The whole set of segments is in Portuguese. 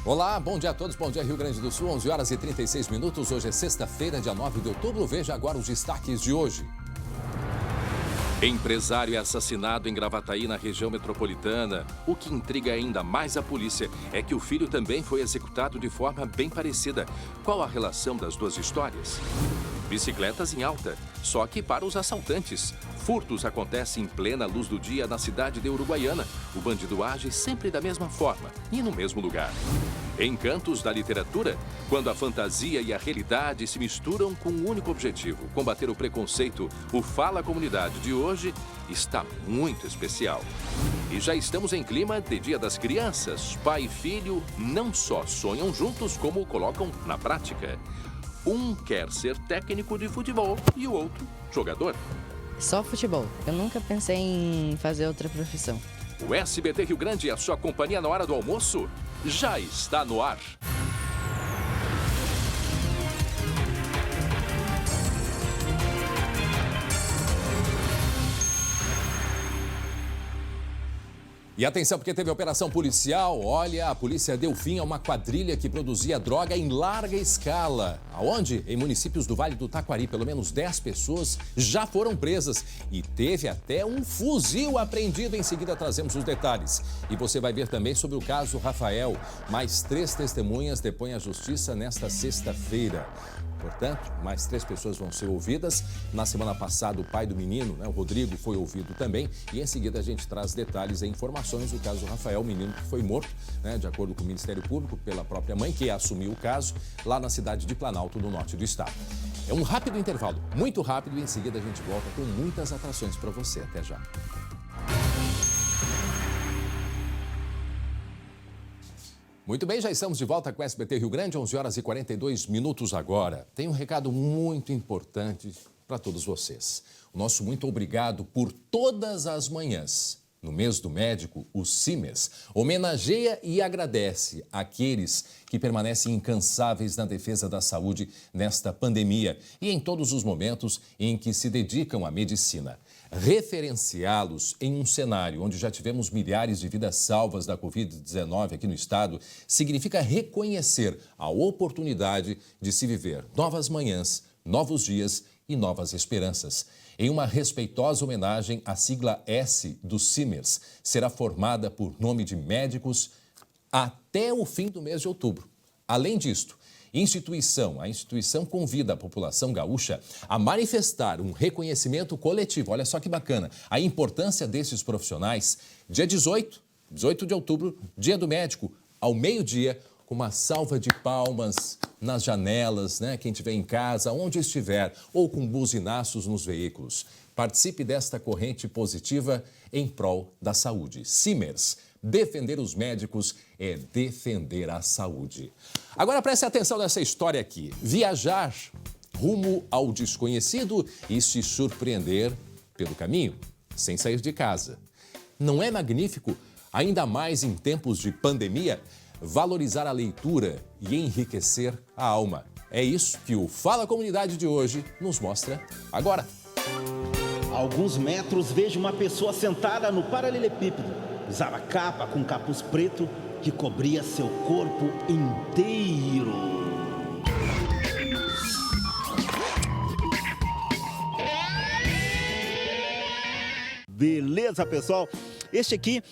Olá, bom dia a todos, bom dia Rio Grande do Sul, 11 horas e 36 minutos. Hoje é sexta-feira, dia 9 de outubro. Veja agora os destaques de hoje. Empresário é assassinado em Gravataí, na região metropolitana. O que intriga ainda mais a polícia é que o filho também foi executado de forma bem parecida. Qual a relação das duas histórias? Bicicletas em alta, só que para os assaltantes. Furtos acontecem em plena luz do dia na cidade de Uruguaiana. O bandido age sempre da mesma forma e no mesmo lugar. Encantos da literatura, quando a fantasia e a realidade se misturam com um único objetivo: combater o preconceito. O Fala Comunidade de hoje está muito especial. E já estamos em clima de Dia das Crianças. Pai e filho não só sonham juntos, como colocam na prática. Um quer ser técnico de futebol e o outro jogador. Só futebol. Eu nunca pensei em fazer outra profissão. O SBT Rio Grande, a sua companhia na hora do almoço, já está no ar. E atenção, porque teve operação policial. Olha, a polícia deu fim a uma quadrilha que produzia droga em larga escala. Aonde? Em municípios do Vale do Taquari. Pelo menos 10 pessoas já foram presas. E teve até um fuzil apreendido. Em seguida trazemos os detalhes. E você vai ver também sobre o caso Rafael. Mais 3 testemunhas depõem à justiça nesta sexta-feira. Portanto, mais 3 pessoas vão ser ouvidas. Na semana passada, o pai do menino, o Rodrigo, foi ouvido também. E em seguida a gente traz detalhes e informações do caso Rafael, o menino que foi morto, de acordo com o Ministério Público, pela própria mãe, que assumiu o caso, lá na cidade de Planalto, no norte do estado. É um rápido intervalo, muito rápido, e em seguida a gente volta com muitas atrações para você. Até já. Muito bem, já estamos de volta com o SBT Rio Grande, 11 horas e 42 minutos agora. Tem um recado muito importante para todos vocês. O nosso muito obrigado por todas as manhãs. No mês do médico, o CIMES homenageia e agradece aqueles que permanecem incansáveis na defesa da saúde nesta pandemia e em todos os momentos em que se dedicam à medicina. Referenciá-los em um cenário onde já tivemos milhares de vidas salvas da Covid-19 aqui no estado significa reconhecer a oportunidade de se viver novas manhãs, novos dias e novas esperanças. Em uma respeitosa homenagem, a sigla S do CIMERS será formada por nome de médicos até o fim do mês de outubro. Além disto, a instituição convida a população gaúcha a manifestar um reconhecimento coletivo. Olha só que bacana, a importância desses profissionais. Dia 18 de outubro, dia do médico, ao meio-dia, com uma salva de palmas nas janelas, quem estiver em casa, onde estiver, ou com buzinaços nos veículos. Participe desta corrente positiva em prol da saúde. CIMERS. Defender os médicos é defender a saúde. Agora preste atenção nessa história aqui. Viajar rumo ao desconhecido e se surpreender pelo caminho, sem sair de casa. Não é magnífico, ainda mais em tempos de pandemia, valorizar a leitura e enriquecer a alma? É isso que o Fala Comunidade de hoje nos mostra agora. A alguns metros vejo uma pessoa sentada no paralelepípedo. Usava capa com capuz preto que cobria seu corpo inteiro. Beleza, pessoal? Este aqui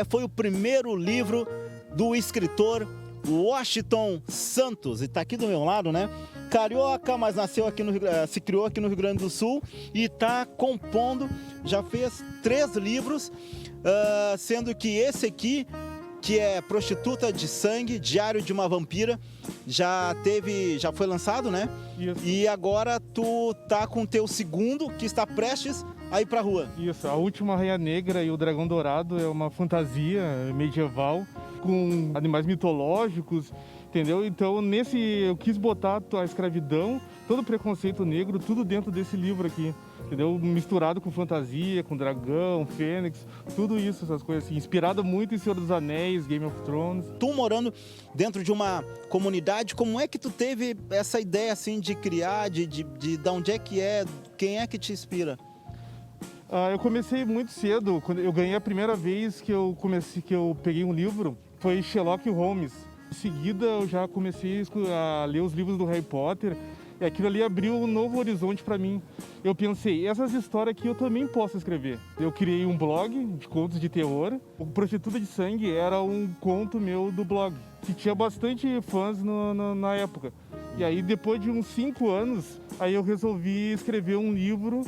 foi o primeiro livro do escritor Washington Santos. E está aqui do meu lado, Carioca, mas se criou aqui no Rio Grande do Sul e está compondo, já fez 3 livros, sendo que esse aqui, que é Prostituta de Sangue, Diário de uma Vampira, já foi lançado, Isso. E agora tu tá com o teu segundo, que está prestes a ir pra rua. Isso, A Última Rainha Negra e o Dragão Dourado é uma fantasia medieval com animais mitológicos, entendeu? Então, eu quis botar a escravidão, todo o preconceito negro, tudo dentro desse livro aqui, entendeu? Misturado com fantasia, com dragão, fênix, tudo isso, essas coisas assim. Inspirado muito em Senhor dos Anéis, Game of Thrones. Tu morando dentro de uma comunidade, como é que tu teve essa ideia, assim, de criar, de onde é que é, quem é que te inspira? Eu comecei muito cedo. Quando eu ganhei a primeira vez que eu peguei um livro, foi Sherlock Holmes. Em seguida, eu já comecei a ler os livros do Harry Potter. E aquilo ali abriu um novo horizonte para mim. Eu pensei, essas histórias aqui eu também posso escrever. Eu criei um blog de contos de terror. O Prostituta de Sangue era um conto meu do blog, que tinha bastante fãs na época. E aí, depois de uns 5 anos, aí eu resolvi escrever um livro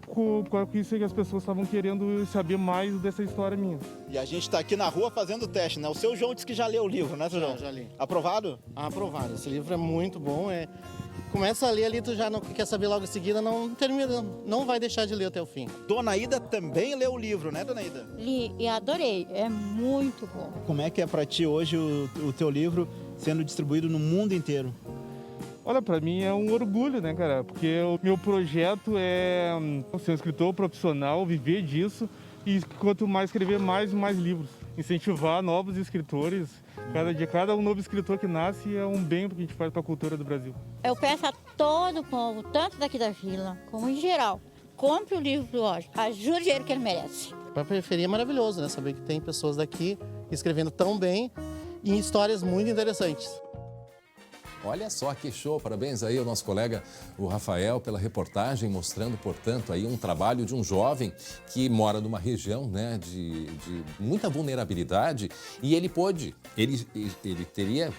com isso que as pessoas estavam querendo saber mais dessa história minha. E a gente está aqui na rua fazendo o teste, né? O seu João disse que já leu o livro, né, seu João? Já li. Aprovado? Aprovado. Esse livro é muito bom. Começa a ler ali, tu já não quer saber logo em seguida, não termina, não vai deixar de ler até o fim. Dona Ida também leu o livro, né, Dona Ida? Li e adorei, é muito bom. Como é que é para ti hoje o teu livro sendo distribuído no mundo inteiro? Olha, para mim é um orgulho, né, cara? Porque o meu projeto é ser um escritor profissional, viver disso e quanto mais escrever, mais livros. Incentivar novos escritores. Cada um novo escritor que nasce é um bem que a gente faz para a cultura do Brasil. Eu peço a todo o povo, tanto daqui da vila como em geral, compre o livro do Washington, ajude ele que ele merece. Para periferia é maravilhoso, né? Saber que tem pessoas daqui escrevendo tão bem e em histórias muito interessantes. Olha só que show, parabéns aí ao nosso colega, o Rafael, pela reportagem, mostrando, portanto, aí um trabalho de um jovem que mora numa região, né, de muita vulnerabilidade e ele teria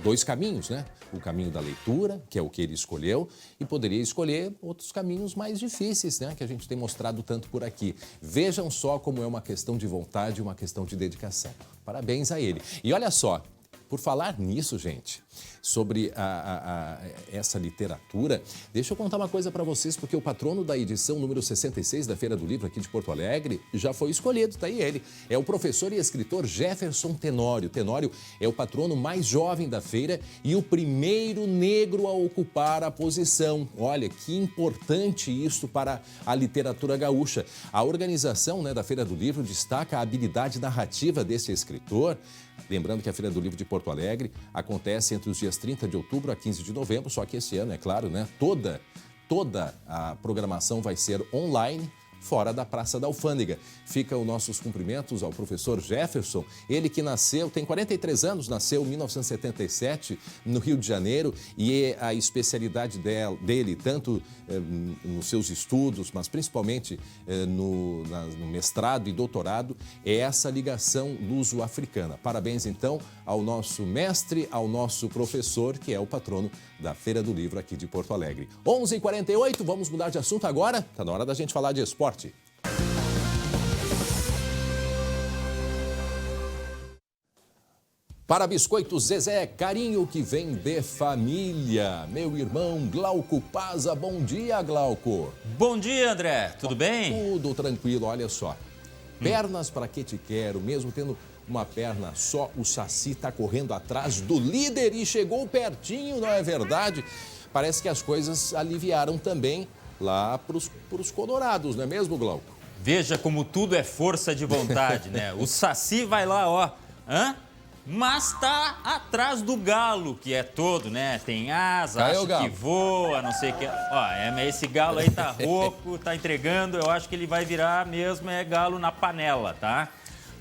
2 caminhos, né? O caminho da leitura, que é o que ele escolheu, e poderia escolher outros caminhos mais difíceis, né? Que a gente tem mostrado tanto por aqui. Vejam só como é uma questão de vontade, uma questão de dedicação. Parabéns a ele. E olha só, por falar nisso, gente, sobre essa literatura, deixa eu contar uma coisa para vocês, porque o patrono da edição número 66 da Feira do Livro aqui de Porto Alegre já foi escolhido, tá aí ele. É o professor e escritor Jefferson Tenório. Tenório é o patrono mais jovem da feira e o primeiro negro a ocupar a posição. Olha, que importante isso para a literatura gaúcha. A organização, né, da Feira do Livro destaca a habilidade narrativa desse escritor. Lembrando que a Feira do Livro de Porto Alegre acontece entre os dias 30 de outubro a 15 de novembro, só que esse ano, é claro, né, toda a programação vai ser online, fora da Praça da Alfândega. Fica os nossos cumprimentos ao professor Jefferson, ele que nasceu, tem 43 anos, nasceu em 1977 no Rio de Janeiro e a especialidade dele, tanto nos seus estudos, mas principalmente no mestrado e doutorado, é essa ligação luso-africana. Parabéns, então, ao nosso mestre, ao nosso professor, que é o patrono da Feira do Livro aqui de Porto Alegre. 11h48, vamos mudar de assunto agora? Está na hora da gente falar de esporte. Para Biscoitos Zezé, carinho que vem de família. Meu irmão Glauco Paza, bom dia, Glauco. Bom dia, André. Tudo bem? Tudo tranquilo, olha só. Pernas para que te quero, mesmo tendo uma perna só, o Saci está correndo atrás do líder e chegou pertinho, não é verdade? Parece que as coisas aliviaram também lá para os colorados, não é mesmo, Glauco? Veja como tudo é força de vontade, né? O Saci vai lá, ó, mas tá atrás do galo, que é todo, né? Tem asa, acha que voa, não sei o que. Ó, esse galo aí tá rouco, tá entregando, eu acho que ele vai virar mesmo, galo na panela, tá?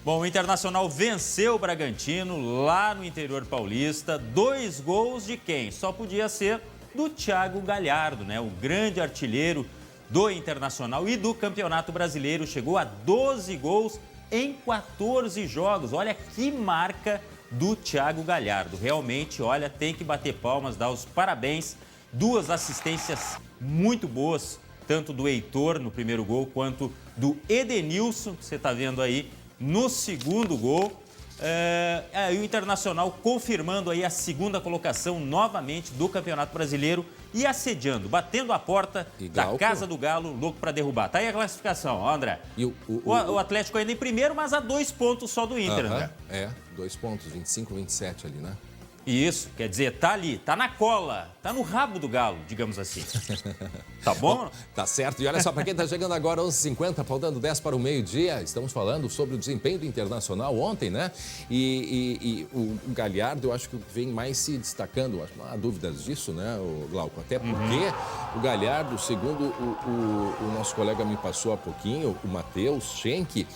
Bom, o Internacional venceu o Bragantino lá no interior paulista, 2 gols de quem? Só podia ser do Thiago Galhardo, né? O grande artilheiro do Internacional e do Campeonato Brasileiro. Chegou a 12 gols em 14 jogos. Olha que marca do Thiago Galhardo. Realmente, olha, tem que bater palmas, dar os parabéns. 2 assistências muito boas, tanto do Heitor no primeiro gol, quanto do Edenilson, que você está vendo aí, no segundo gol. E o Internacional confirmando aí a 2ª colocação novamente do Campeonato Brasileiro e assediando, batendo a porta da Casa do Galo, louco para derrubar. Tá aí a classificação, ó, André. E o Atlético ainda em primeiro, mas a 2 pontos só do Inter, André. 2 pontos, 25, 27 ali, né? Isso, quer dizer, tá ali, tá na cola, tá no rabo do galo, digamos assim. Tá bom? Tá certo. E olha só, para quem tá chegando agora, 11h50, faltando 10 para o meio-dia, estamos falando sobre o desempenho do Internacional ontem, né? E o Galhardo, eu acho que vem mais se destacando, não há dúvidas disso, né, o Glauco? Até porque o Galhardo, segundo o nosso colega me passou há pouquinho, o Matheus Schenck,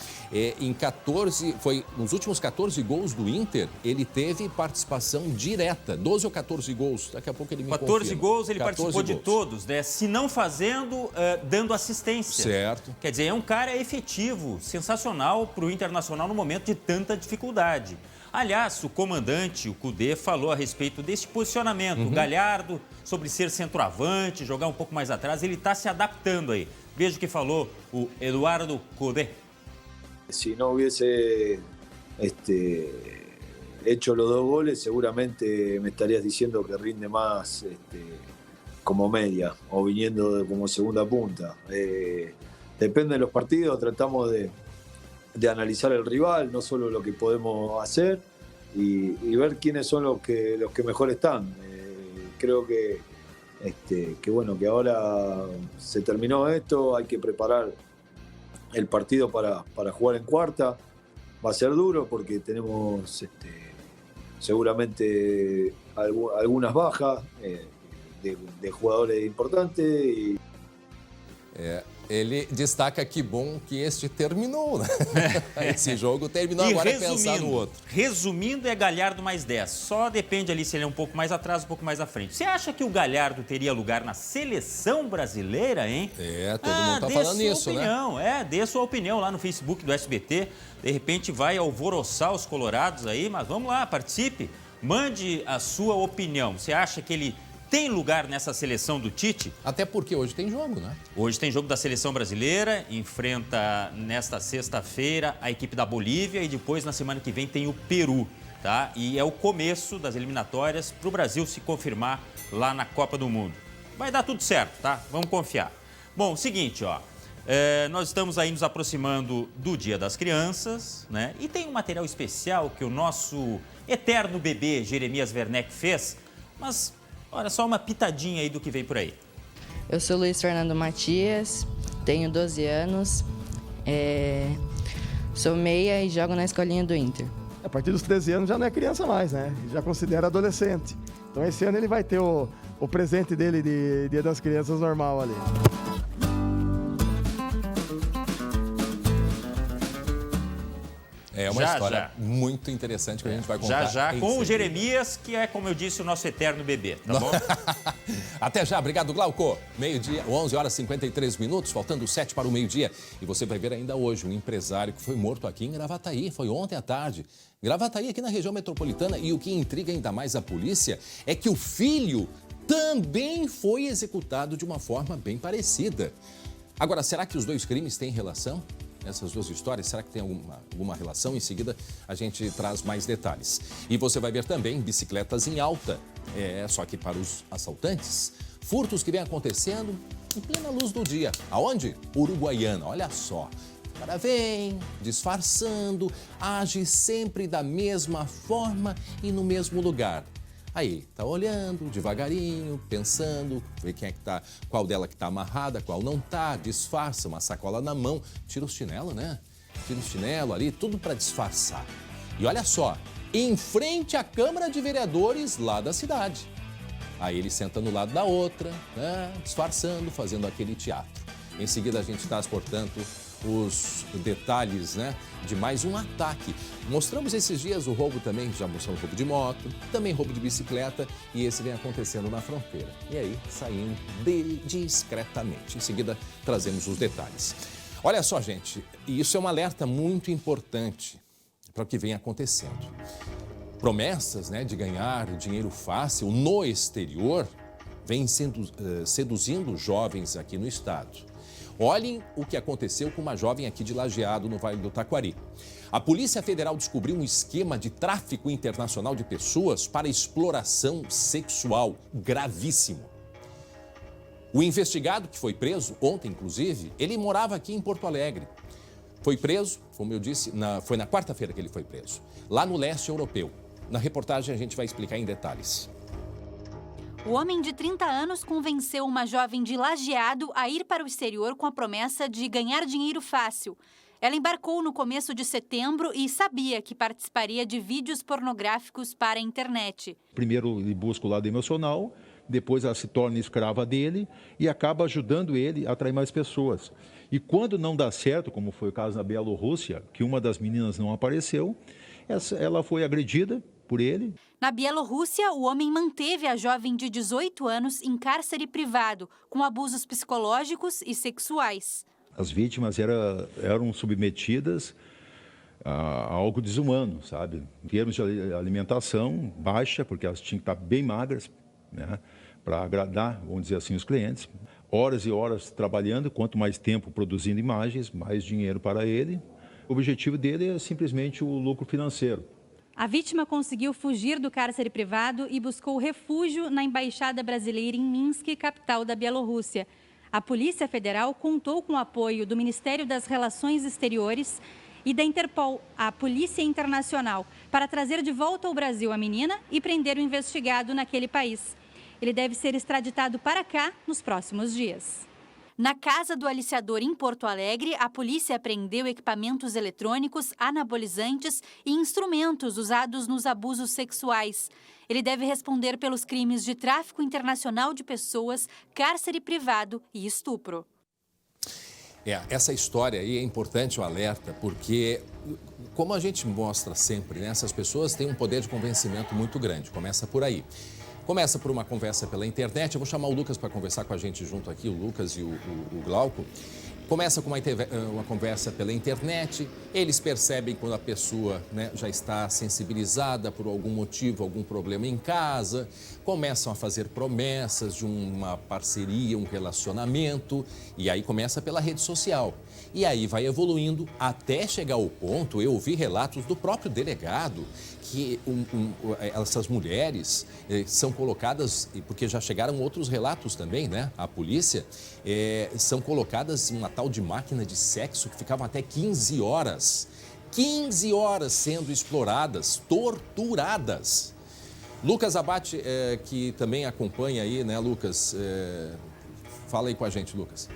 nos últimos 14 gols do Inter, ele teve participação direta, 12 ou 14 gols, daqui a pouco ele me 14 confirma. gols, ele 14 participou de gols. todos, né? Se não fazendo, dando assistência. Certo. Quer dizer, é um cara efetivo, sensacional para o Internacional no momento de tanta dificuldade. Aliás, o comandante, o Kudê, falou a respeito desse posicionamento. O Galhardo, sobre ser centroavante, jogar um pouco mais atrás, ele está se adaptando aí. Veja o que falou o Eduardo Kudê. Si no hubiese hecho los 2 goles, seguramente me estarías diciendo que rinde más como media o viniendo como segunda punta. Depende de los partidos, tratamos de analizar el rival, no solo lo que podemos hacer y ver quiénes son los que mejor están. Creo que bueno, que ahora se terminó esto, hay que preparar el partido para jugar en cuarta. Va a ser duro porque tenemos seguramente algunas bajas de jugadores importantes. Ele destaca que bom que este terminou, né? Esse jogo terminou, agora é pensar no outro. Resumindo, é Galhardo mais 10. Só depende ali se ele é um pouco mais atrás, um pouco mais à frente. Você acha que o Galhardo teria lugar na seleção brasileira, hein? Todo mundo tá falando isso, opinião, né? Dê sua opinião lá no Facebook do SBT. De repente vai alvoroçar os colorados aí, mas vamos lá, participe. Mande a sua opinião. Você acha que ele tem lugar nessa seleção do Tite? Até porque hoje tem jogo, né? Hoje tem jogo da seleção brasileira, enfrenta nesta sexta-feira a equipe da Bolívia e depois na semana que vem tem o Peru, tá? E é o começo das eliminatórias para o Brasil se confirmar lá na Copa do Mundo. Vai dar tudo certo, tá? Vamos confiar. Bom, seguinte, ó. Nós estamos aí nos aproximando do Dia das Crianças, né? E tem um material especial que o nosso eterno bebê Jeremias Werneck fez, mas olha só uma pitadinha aí do que veio por aí. Eu sou Luiz Fernando Matias, tenho 12 anos, sou meia e jogo na escolinha do Inter. A partir dos 13 anos já não é criança mais, né? Já considera adolescente. Então esse ano ele vai ter o presente dele de Dia das Crianças normal ali. É uma história muito interessante que a gente vai contar. Já, com o Jeremias, que é, como eu disse, o nosso eterno bebê, tá bom? Até já, obrigado, Glauco. Meio-dia, 11h53, faltando 7 para o meio-dia. E você vai ver ainda hoje um empresário que foi morto aqui em Gravataí, foi ontem à tarde. Gravataí, aqui na região metropolitana, e o que intriga ainda mais a polícia é que o filho também foi executado de uma forma bem parecida. Agora, será que os dois crimes têm relação? Essas duas histórias, será que tem alguma relação? Em seguida, a gente traz mais detalhes. E você vai ver também bicicletas em alta, só que para os assaltantes. Furtos que vem acontecendo em plena luz do dia. Aonde? Uruguaiana, olha só. O cara vem disfarçando, age sempre da mesma forma e no mesmo lugar. Aí, tá olhando devagarinho, pensando, vê quem é que tá, qual dela que tá amarrada, qual não tá, disfarça, uma sacola na mão, tira o chinelo, né? Tira o chinelo ali, tudo para disfarçar. E olha só, em frente à Câmara de Vereadores lá da cidade. Aí ele senta no lado da outra, né? Disfarçando, fazendo aquele teatro. Em seguida a gente traz, portanto, os detalhes, né, de mais um ataque. Mostramos esses dias o roubo também, já mostramos roubo de moto, também roubo de bicicleta, e esse vem acontecendo na fronteira. E aí, saindo discretamente. Em seguida, trazemos os detalhes. Olha só, gente, e isso é um alerta muito importante para o que vem acontecendo. Promessas, né, de ganhar dinheiro fácil no exterior vêm seduzindo jovens aqui no estado. Olhem o que aconteceu com uma jovem aqui de Lajeado, no Vale do Taquari. A Polícia Federal descobriu um esquema de tráfico internacional de pessoas para exploração sexual gravíssimo. O investigado, que foi preso ontem, inclusive, ele morava aqui em Porto Alegre. Foi preso, como eu disse, foi na quarta-feira que ele foi preso, lá no leste europeu. Na reportagem a gente vai explicar em detalhes. O homem de 30 anos convenceu uma jovem de Lajeado a ir para o exterior com a promessa de ganhar dinheiro fácil. Ela embarcou no começo de setembro e sabia que participaria de vídeos pornográficos para a internet. Primeiro ele busca o lado emocional, depois ela se torna escrava dele e acaba ajudando ele a atrair mais pessoas. E quando não dá certo, como foi o caso na Bielorrússia, que uma das meninas não apareceu, ela foi agredida por ele. Na Bielorrússia, o homem manteve a jovem de 18 anos em cárcere privado, com abusos psicológicos e sexuais. As vítimas eram submetidas a algo desumano, sabe? Em termos de alimentação baixa, porque elas tinham que estar bem magras, né? Para agradar, vamos dizer assim, os clientes. Horas e horas trabalhando, quanto mais tempo produzindo imagens, mais dinheiro para ele. O objetivo dele é simplesmente o lucro financeiro. A vítima conseguiu fugir do cárcere privado e buscou refúgio na Embaixada Brasileira em Minsk, capital da Bielorrússia. A Polícia Federal contou com o apoio do Ministério das Relações Exteriores e da Interpol, a Polícia Internacional, para trazer de volta ao Brasil a menina e prender o investigado naquele país. Ele deve ser extraditado para cá nos próximos dias. Na casa do aliciador em Porto Alegre, a polícia apreendeu equipamentos eletrônicos, anabolizantes e instrumentos usados nos abusos sexuais. Ele deve responder pelos crimes de tráfico internacional de pessoas, cárcere privado e estupro. Essa história aí é importante, o alerta, porque, como a gente mostra sempre, né, essas pessoas têm um poder de convencimento muito grande. Começa por aí. Começa por uma conversa pela internet. Eu vou chamar o Lucas para conversar com a gente junto aqui, o Lucas e o Glauco. Começa com uma conversa pela internet. Eles percebem quando a pessoa, né, já está sensibilizada por algum motivo, algum problema em casa. Começam a fazer promessas de uma parceria, um relacionamento. E aí começa pela rede social. E aí vai evoluindo até chegar ao ponto, eu ouvi relatos do próprio delegado, que essas mulheres são colocadas, porque já chegaram outros relatos também, né? A polícia, são colocadas em uma tal de máquina de sexo que ficavam até 15 horas. 15 horas sendo exploradas, torturadas. Lucas Abate, que também acompanha aí, né, Lucas? Fala aí com a gente, Lucas.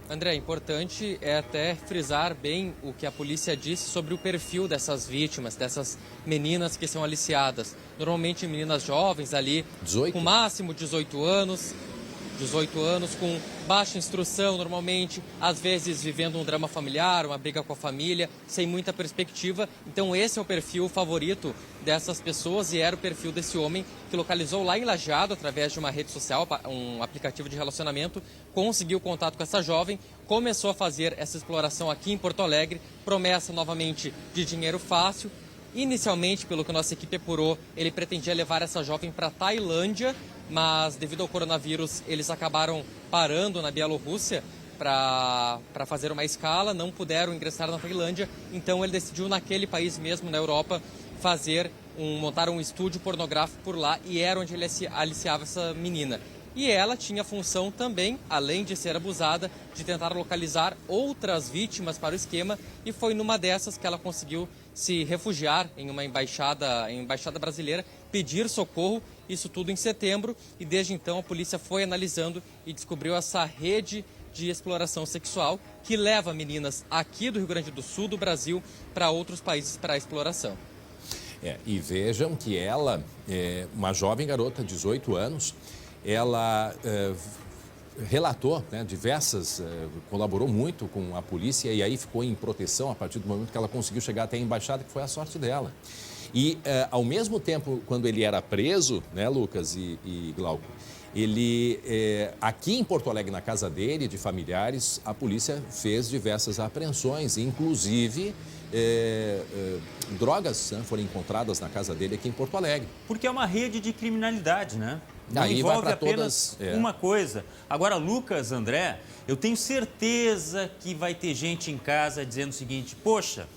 André, importante é até frisar bem o que a polícia disse sobre o perfil dessas vítimas, dessas meninas que são aliciadas. Normalmente meninas jovens ali, 18? Com máximo 18 anos, com baixa instrução normalmente, às vezes vivendo um drama familiar, uma briga com a família, sem muita perspectiva. Então esse é o perfil favorito dessas pessoas e era o perfil desse homem que localizou lá em Lajeado, através de uma rede social, um aplicativo de relacionamento, conseguiu contato com essa jovem, começou a fazer essa exploração aqui em Porto Alegre, promessa novamente de dinheiro fácil. Inicialmente, pelo que nossa equipe apurou, ele pretendia levar essa jovem para a Tailândia, mas devido ao coronavírus eles acabaram parando na Bielorrússia para fazer uma escala, não puderam ingressar na Tailândia, então ele decidiu naquele país mesmo, na Europa, montar um estúdio pornográfico por lá e era onde ele aliciava essa menina. E ela tinha a função também, além de ser abusada, de tentar localizar outras vítimas para o esquema e foi numa dessas que ela conseguiu se refugiar em uma embaixada brasileira, pedir socorro, isso tudo em setembro, e desde então a polícia foi analisando e descobriu essa rede de exploração sexual que leva meninas aqui do Rio Grande do Sul, do Brasil, para outros países para exploração. E vejam que ela, uma jovem garota, 18 anos, ela relatou, né, colaborou muito com a polícia e aí ficou em proteção a partir do momento que ela conseguiu chegar até a embaixada, que foi a sorte dela. E, ao mesmo tempo, quando ele era preso, né, Lucas e Glauco, ele, aqui em Porto Alegre, na casa dele, de familiares, a polícia fez diversas apreensões, inclusive drogas, né, foram encontradas na casa dele aqui em Porto Alegre. Porque é uma rede de criminalidade, né? Não Aí envolve vai apenas uma coisa. Agora, Lucas, André, eu tenho certeza que vai ter gente em casa dizendo o seguinte: poxa,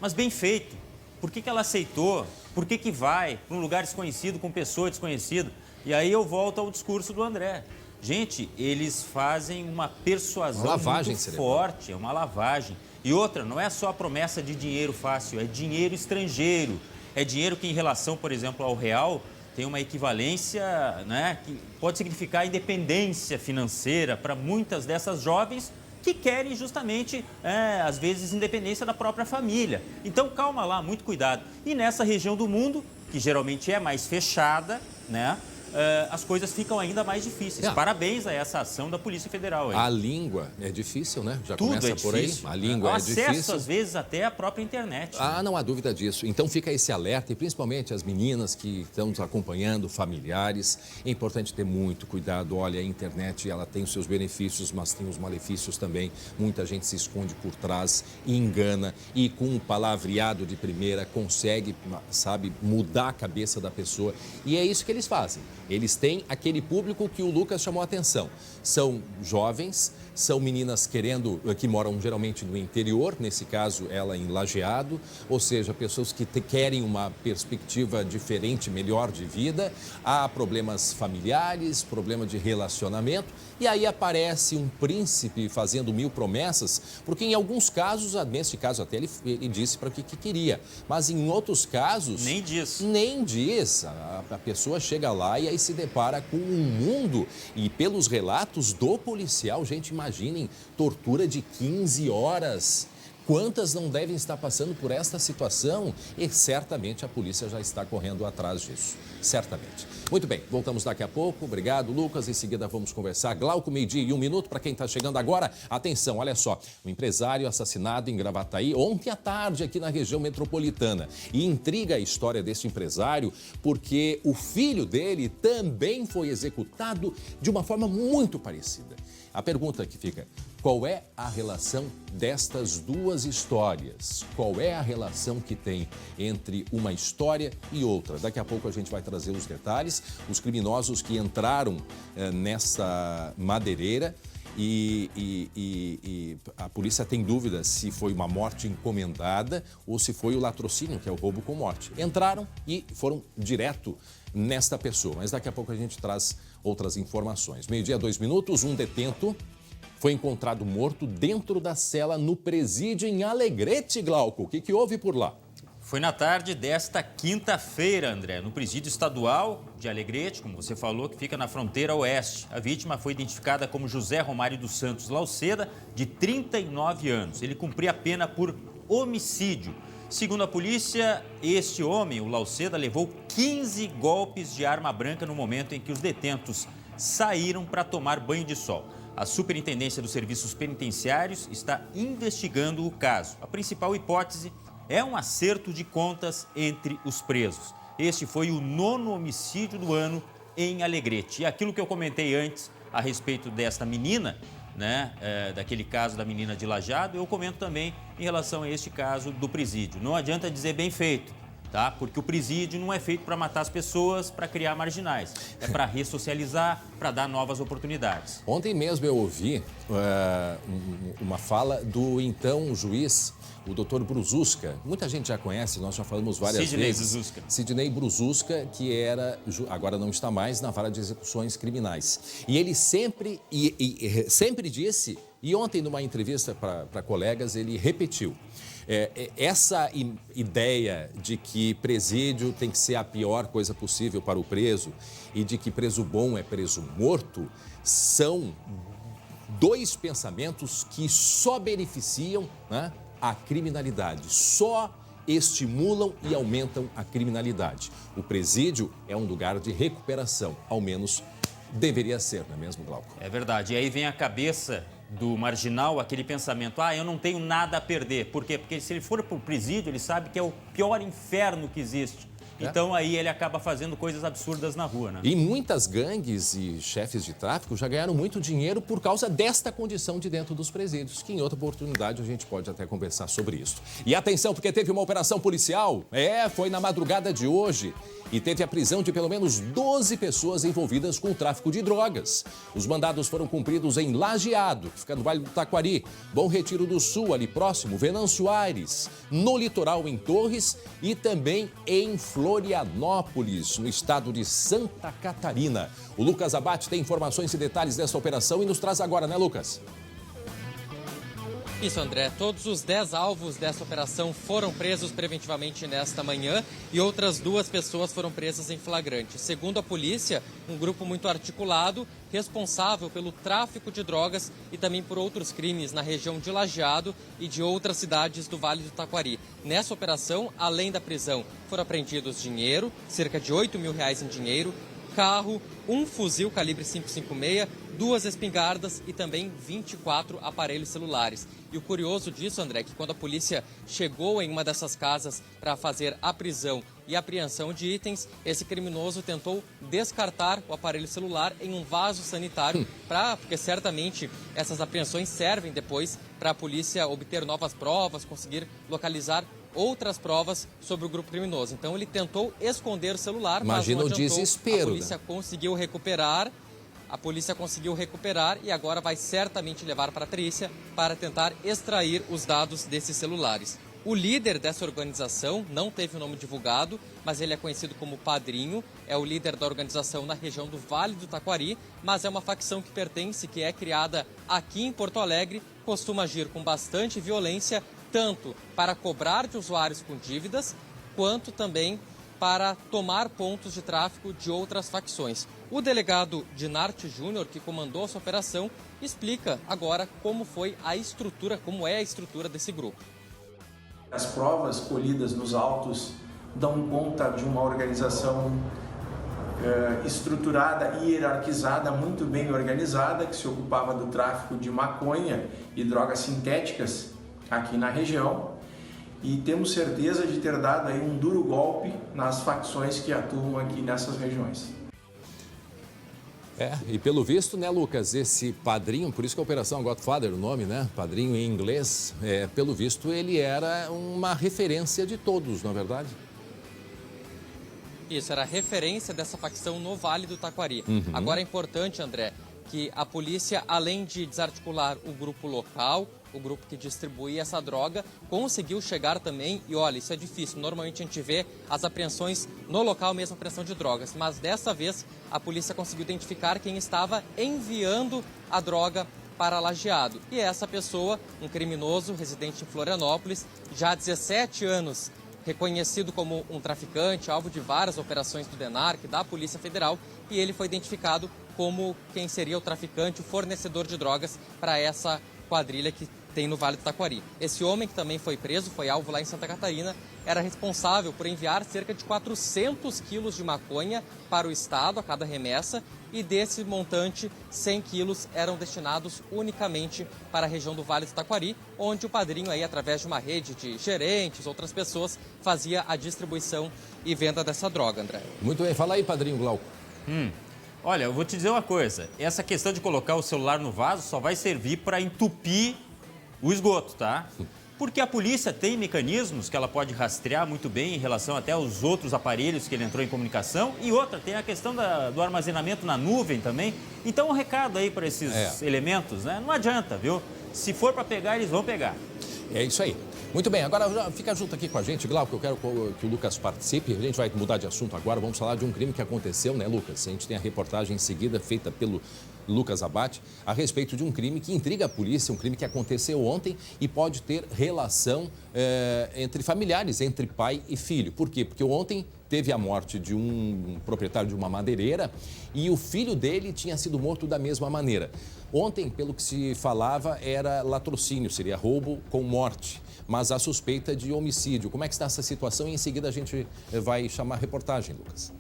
mas bem feito, por que ela aceitou? Por que vai para um lugar desconhecido, com pessoa desconhecida? E aí eu volto ao discurso do André. Gente, eles fazem uma persuasão muito forte, é uma lavagem. E outra, não é só a promessa de dinheiro fácil, é dinheiro estrangeiro. É dinheiro que, em relação, por exemplo, ao real, tem uma equivalência, né, que pode significar independência financeira para muitas dessas jovens que querem justamente, às vezes, independência da própria família. Então, calma lá, muito cuidado. E nessa região do mundo, que geralmente é mais fechada, né, as coisas ficam ainda mais difíceis. Parabéns a essa ação da Polícia Federal. Aí. A língua é difícil, né? Já Tudo começa é por aí. difícil. A língua é difícil. Acesso, às vezes, até a própria internet. Ah, não há dúvida disso. Então fica esse alerta e principalmente as meninas que estão nos acompanhando, familiares. É importante ter muito cuidado. Olha, a internet, ela tem os seus benefícios, mas tem os malefícios também. Muita gente se esconde por trás e engana e com um palavreado de primeira consegue, sabe, mudar a cabeça da pessoa. E é isso que eles fazem. Eles têm aquele público que o Lucas chamou a atenção. São jovens, são meninas que moram geralmente no interior, nesse caso ela em Lajeado, ou seja, pessoas que querem uma perspectiva diferente, melhor de vida. Há problemas familiares, problema de relacionamento, e aí aparece um príncipe fazendo 1000 promessas, porque em alguns casos, nesse caso até ele disse para o que queria, mas em outros casos... Nem diz. Nem diz. A pessoa chega lá e aí se depara com um mundo, e pelos relatos do policial, gente, imaginem, tortura de 15 horas. Quantas não devem estar passando por esta situação? E certamente a polícia já está correndo atrás disso. Certamente. Muito bem, voltamos daqui a pouco. Obrigado, Lucas. Em seguida vamos conversar. Glauco, 12:01. Para quem está chegando agora, atenção, olha só. Um empresário assassinado em Gravataí ontem à tarde aqui na região metropolitana. E intriga a história desse empresário porque o filho dele também foi executado de uma forma muito parecida. A pergunta que fica: qual é a relação destas duas histórias? Qual é a relação que tem entre uma história e outra? Daqui a pouco a gente vai trazer os detalhes. Os criminosos que entraram nessa madeireira e a polícia tem dúvida se foi uma morte encomendada ou se foi o latrocínio, que é o roubo com morte. Entraram e foram direto nesta pessoa, mas daqui a pouco a gente traz outras informações. 12:02, um detento foi encontrado morto dentro da cela no presídio em Alegrete, Glauco. O que houve por lá? Foi na tarde desta quinta-feira, André, no presídio estadual de Alegrete, como você falou, que fica na fronteira oeste. A vítima foi identificada como José Romário dos Santos Lauceda, de 39 anos. Ele cumpria a pena por homicídio. Segundo a polícia, este homem, o Lauceda, levou 15 golpes de arma branca no momento em que os detentos saíram para tomar banho de sol. A Superintendência dos Serviços Penitenciários está investigando o caso. A principal hipótese é um acerto de contas entre os presos. Este foi o 9º homicídio do ano em Alegrete. E aquilo que eu comentei antes a respeito desta menina, né, daquele caso da menina de Lajeado, eu comento também em relação a este caso do presídio. Não adianta dizer bem feito, tá? Porque o presídio não é feito para matar as pessoas, para criar marginais. É para ressocializar, para dar novas oportunidades. Ontem mesmo eu ouvi uma fala do então juiz, o doutor Brususca. Muita gente já conhece, nós já falamos várias vezes. Sidney Brususca, que agora não está mais na vara de execuções criminais. E ele sempre disse, e ontem numa entrevista para colegas ele repetiu, essa ideia de que presídio tem que ser a pior coisa possível para o preso e de que preso bom é preso morto, são dois pensamentos que só beneficiam, né, a criminalidade, só estimulam e aumentam a criminalidade. O presídio é um lugar de recuperação, ao menos deveria ser, não é mesmo, Glauco? É verdade. E aí vem a cabeça do marginal aquele pensamento: eu não tenho nada a perder. Por quê? Porque se ele for para o presídio, ele sabe que é o pior inferno que existe. Então aí ele acaba fazendo coisas absurdas na rua, né? E muitas gangues e chefes de tráfico já ganharam muito dinheiro por causa desta condição de dentro dos presídios, que em outra oportunidade a gente pode até conversar sobre isso. E atenção, porque teve uma operação policial, foi na madrugada de hoje, e teve a prisão de pelo menos 12 pessoas envolvidas com o tráfico de drogas. Os mandados foram cumpridos em Lajeado, que fica no Vale do Taquari, Bom Retiro do Sul, ali próximo, Venâncio Aires, no litoral em Torres e também em Florianópolis, no estado de Santa Catarina. O Lucas Abate tem informações e detalhes dessa operação e nos traz agora, né, Lucas? Isso, André. Todos os 10 alvos dessa operação foram presos preventivamente nesta manhã e outras 2 pessoas foram presas em flagrante. Segundo a polícia, um grupo muito articulado, responsável pelo tráfico de drogas e também por outros crimes na região de Lajeado e de outras cidades do Vale do Taquari. Nessa operação, além da prisão, foram apreendidos dinheiro, cerca de R$8 mil em dinheiro, carro, um fuzil calibre 5.56, 2 espingardas e também 24 aparelhos celulares. E o curioso disso, André, é que quando a polícia chegou em uma dessas casas para fazer a prisão e apreensão de itens, esse criminoso tentou descartar o aparelho celular em um vaso sanitário, porque certamente essas apreensões servem depois para a polícia obter novas provas, conseguir localizar outras provas sobre o grupo criminoso. Então ele tentou esconder o celular, Imagina mas não adiantou. o desespero. A polícia conseguiu recuperar. E agora vai certamente levar para a perícia para tentar extrair os dados desses celulares. O líder dessa organização não teve o nome divulgado, mas ele é conhecido como Padrinho, é o líder da organização na região do Vale do Taquari, mas é uma facção que é criada aqui em Porto Alegre, costuma agir com bastante violência, tanto para cobrar de usuários com dívidas, quanto também para tomar pontos de tráfico de outras facções. O delegado Dinarte Júnior, que comandou essa operação, explica agora como é a estrutura desse grupo. As provas colhidas nos autos dão conta de uma organização estruturada e hierarquizada, muito bem organizada, que se ocupava do tráfico de maconha e drogas sintéticas aqui na região. E temos certeza de ter dado aí um duro golpe nas facções que atuam aqui nessas regiões. E pelo visto, né, Lucas, esse Padrinho, por isso que a Operação Godfather, o nome, né, Padrinho em inglês, pelo visto ele era uma referência de todos, não é verdade? Isso, era a referência dessa facção no Vale do Taquari. Agora é importante, André, que a polícia, além de desarticular o grupo local, o grupo que distribuía essa droga, conseguiu chegar também, e olha, isso é difícil, normalmente a gente vê as apreensões no local mesmo, apreensão de drogas, mas dessa vez a polícia conseguiu identificar quem estava enviando a droga para Lajeado. E essa pessoa, um criminoso residente em Florianópolis, já há 17 anos, reconhecido como um traficante, alvo de várias operações do DENARC, da Polícia Federal, e ele foi identificado como quem seria o traficante, o fornecedor de drogas para essa quadrilha que tem no Vale do Taquari. Esse homem, que também foi preso, foi alvo lá em Santa Catarina, era responsável por enviar cerca de 400 quilos de maconha para o estado a cada remessa, e desse montante, 100 quilos eram destinados unicamente para a região do Vale do Taquari, onde o Padrinho, aí, através de uma rede de gerentes, outras pessoas, fazia a distribuição e venda dessa droga, André. Muito bem, fala aí, Padrinho Glauco. Olha, eu vou te dizer uma coisa, essa questão de colocar o celular no vaso só vai servir para entupir o esgoto, tá? Porque a polícia tem mecanismos que ela pode rastrear muito bem em relação até aos outros aparelhos que ele entrou em comunicação. E outra, tem a questão do armazenamento na nuvem também. Então, um recado aí para esses elementos, né? Não adianta, viu? Se for para pegar, eles vão pegar. É isso aí. Muito bem, agora fica junto aqui com a gente, Glauco, eu quero que o Lucas participe. A gente vai mudar de assunto agora, vamos falar de um crime que aconteceu, né, Lucas? A gente tem a reportagem em seguida feita pelo Lucas Abate a respeito de um crime que intriga a polícia, um crime que aconteceu ontem e pode ter relação entre familiares, entre pai e filho. Por quê? Porque ontem teve a morte de um proprietário de uma madeireira e o filho dele tinha sido morto da mesma maneira. Ontem, pelo que se falava, era latrocínio, seria roubo com morte, mas a suspeita de homicídio. Como é que está essa situação? E em seguida a gente vai chamar a reportagem, Lucas.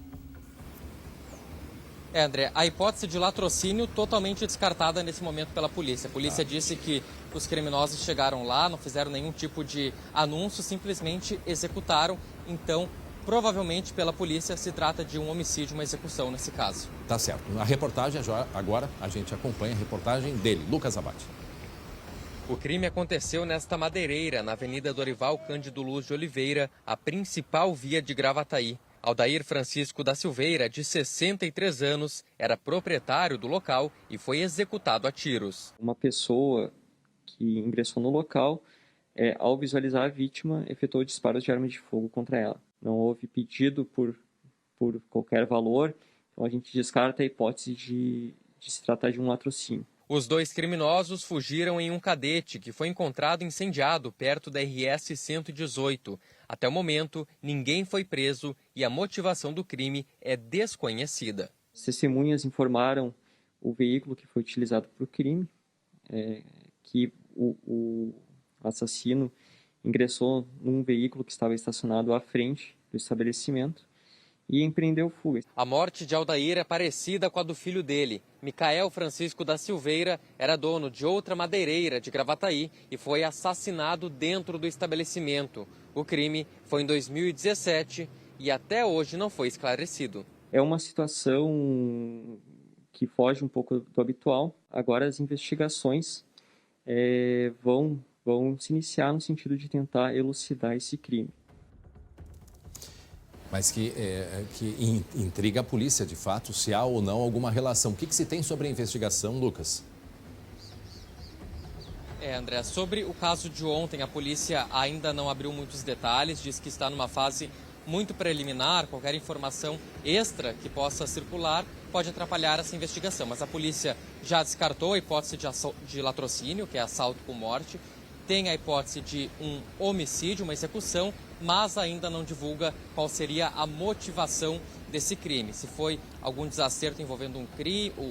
André, a hipótese de latrocínio totalmente descartada nesse momento pela polícia. A polícia disse que os criminosos chegaram lá, não fizeram nenhum tipo de anúncio, simplesmente executaram. Então, provavelmente pela polícia se trata de um homicídio, uma execução nesse caso. Tá certo. A reportagem, agora a gente acompanha a reportagem dele, Lucas Abate. O crime aconteceu nesta madeireira, na Avenida Dorival Cândido Luz de Oliveira, a principal via de Gravataí. Aldair Francisco da Silveira, de 63 anos, era proprietário do local e foi executado a tiros. Uma pessoa que ingressou no local, ao visualizar a vítima, efetuou disparos de arma de fogo contra ela. Não houve pedido por qualquer valor, então a gente descarta a hipótese de se tratar de um latrocínio. Os 2 criminosos fugiram em um cadete que foi encontrado incendiado perto da RS 118. Até o momento, ninguém foi preso e a motivação do crime é desconhecida. Testemunhas informaram o veículo que foi utilizado para o crime, que o assassino ingressou num veículo que estava estacionado à frente do estabelecimento e empreendeu fuga. A morte de Aldair é parecida com a do filho dele. Micael Francisco da Silveira era dono de outra madeireira de Gravataí e foi assassinado dentro do estabelecimento. O crime foi em 2017 e até hoje não foi esclarecido. É uma situação que foge um pouco do habitual. Agora as investigações vão se iniciar no sentido de tentar elucidar esse crime. Mas que intriga a polícia, de fato, se há ou não alguma relação. O que se tem sobre a investigação, Lucas? André, sobre o caso de ontem, a polícia ainda não abriu muitos detalhes, diz que está numa fase muito preliminar, qualquer informação extra que possa circular pode atrapalhar essa investigação. Mas a polícia já descartou a hipótese de latrocínio, que é assalto com morte, tem a hipótese de um homicídio, uma execução, mas ainda não divulga qual seria a motivação desse crime. Se foi algum desacerto envolvendo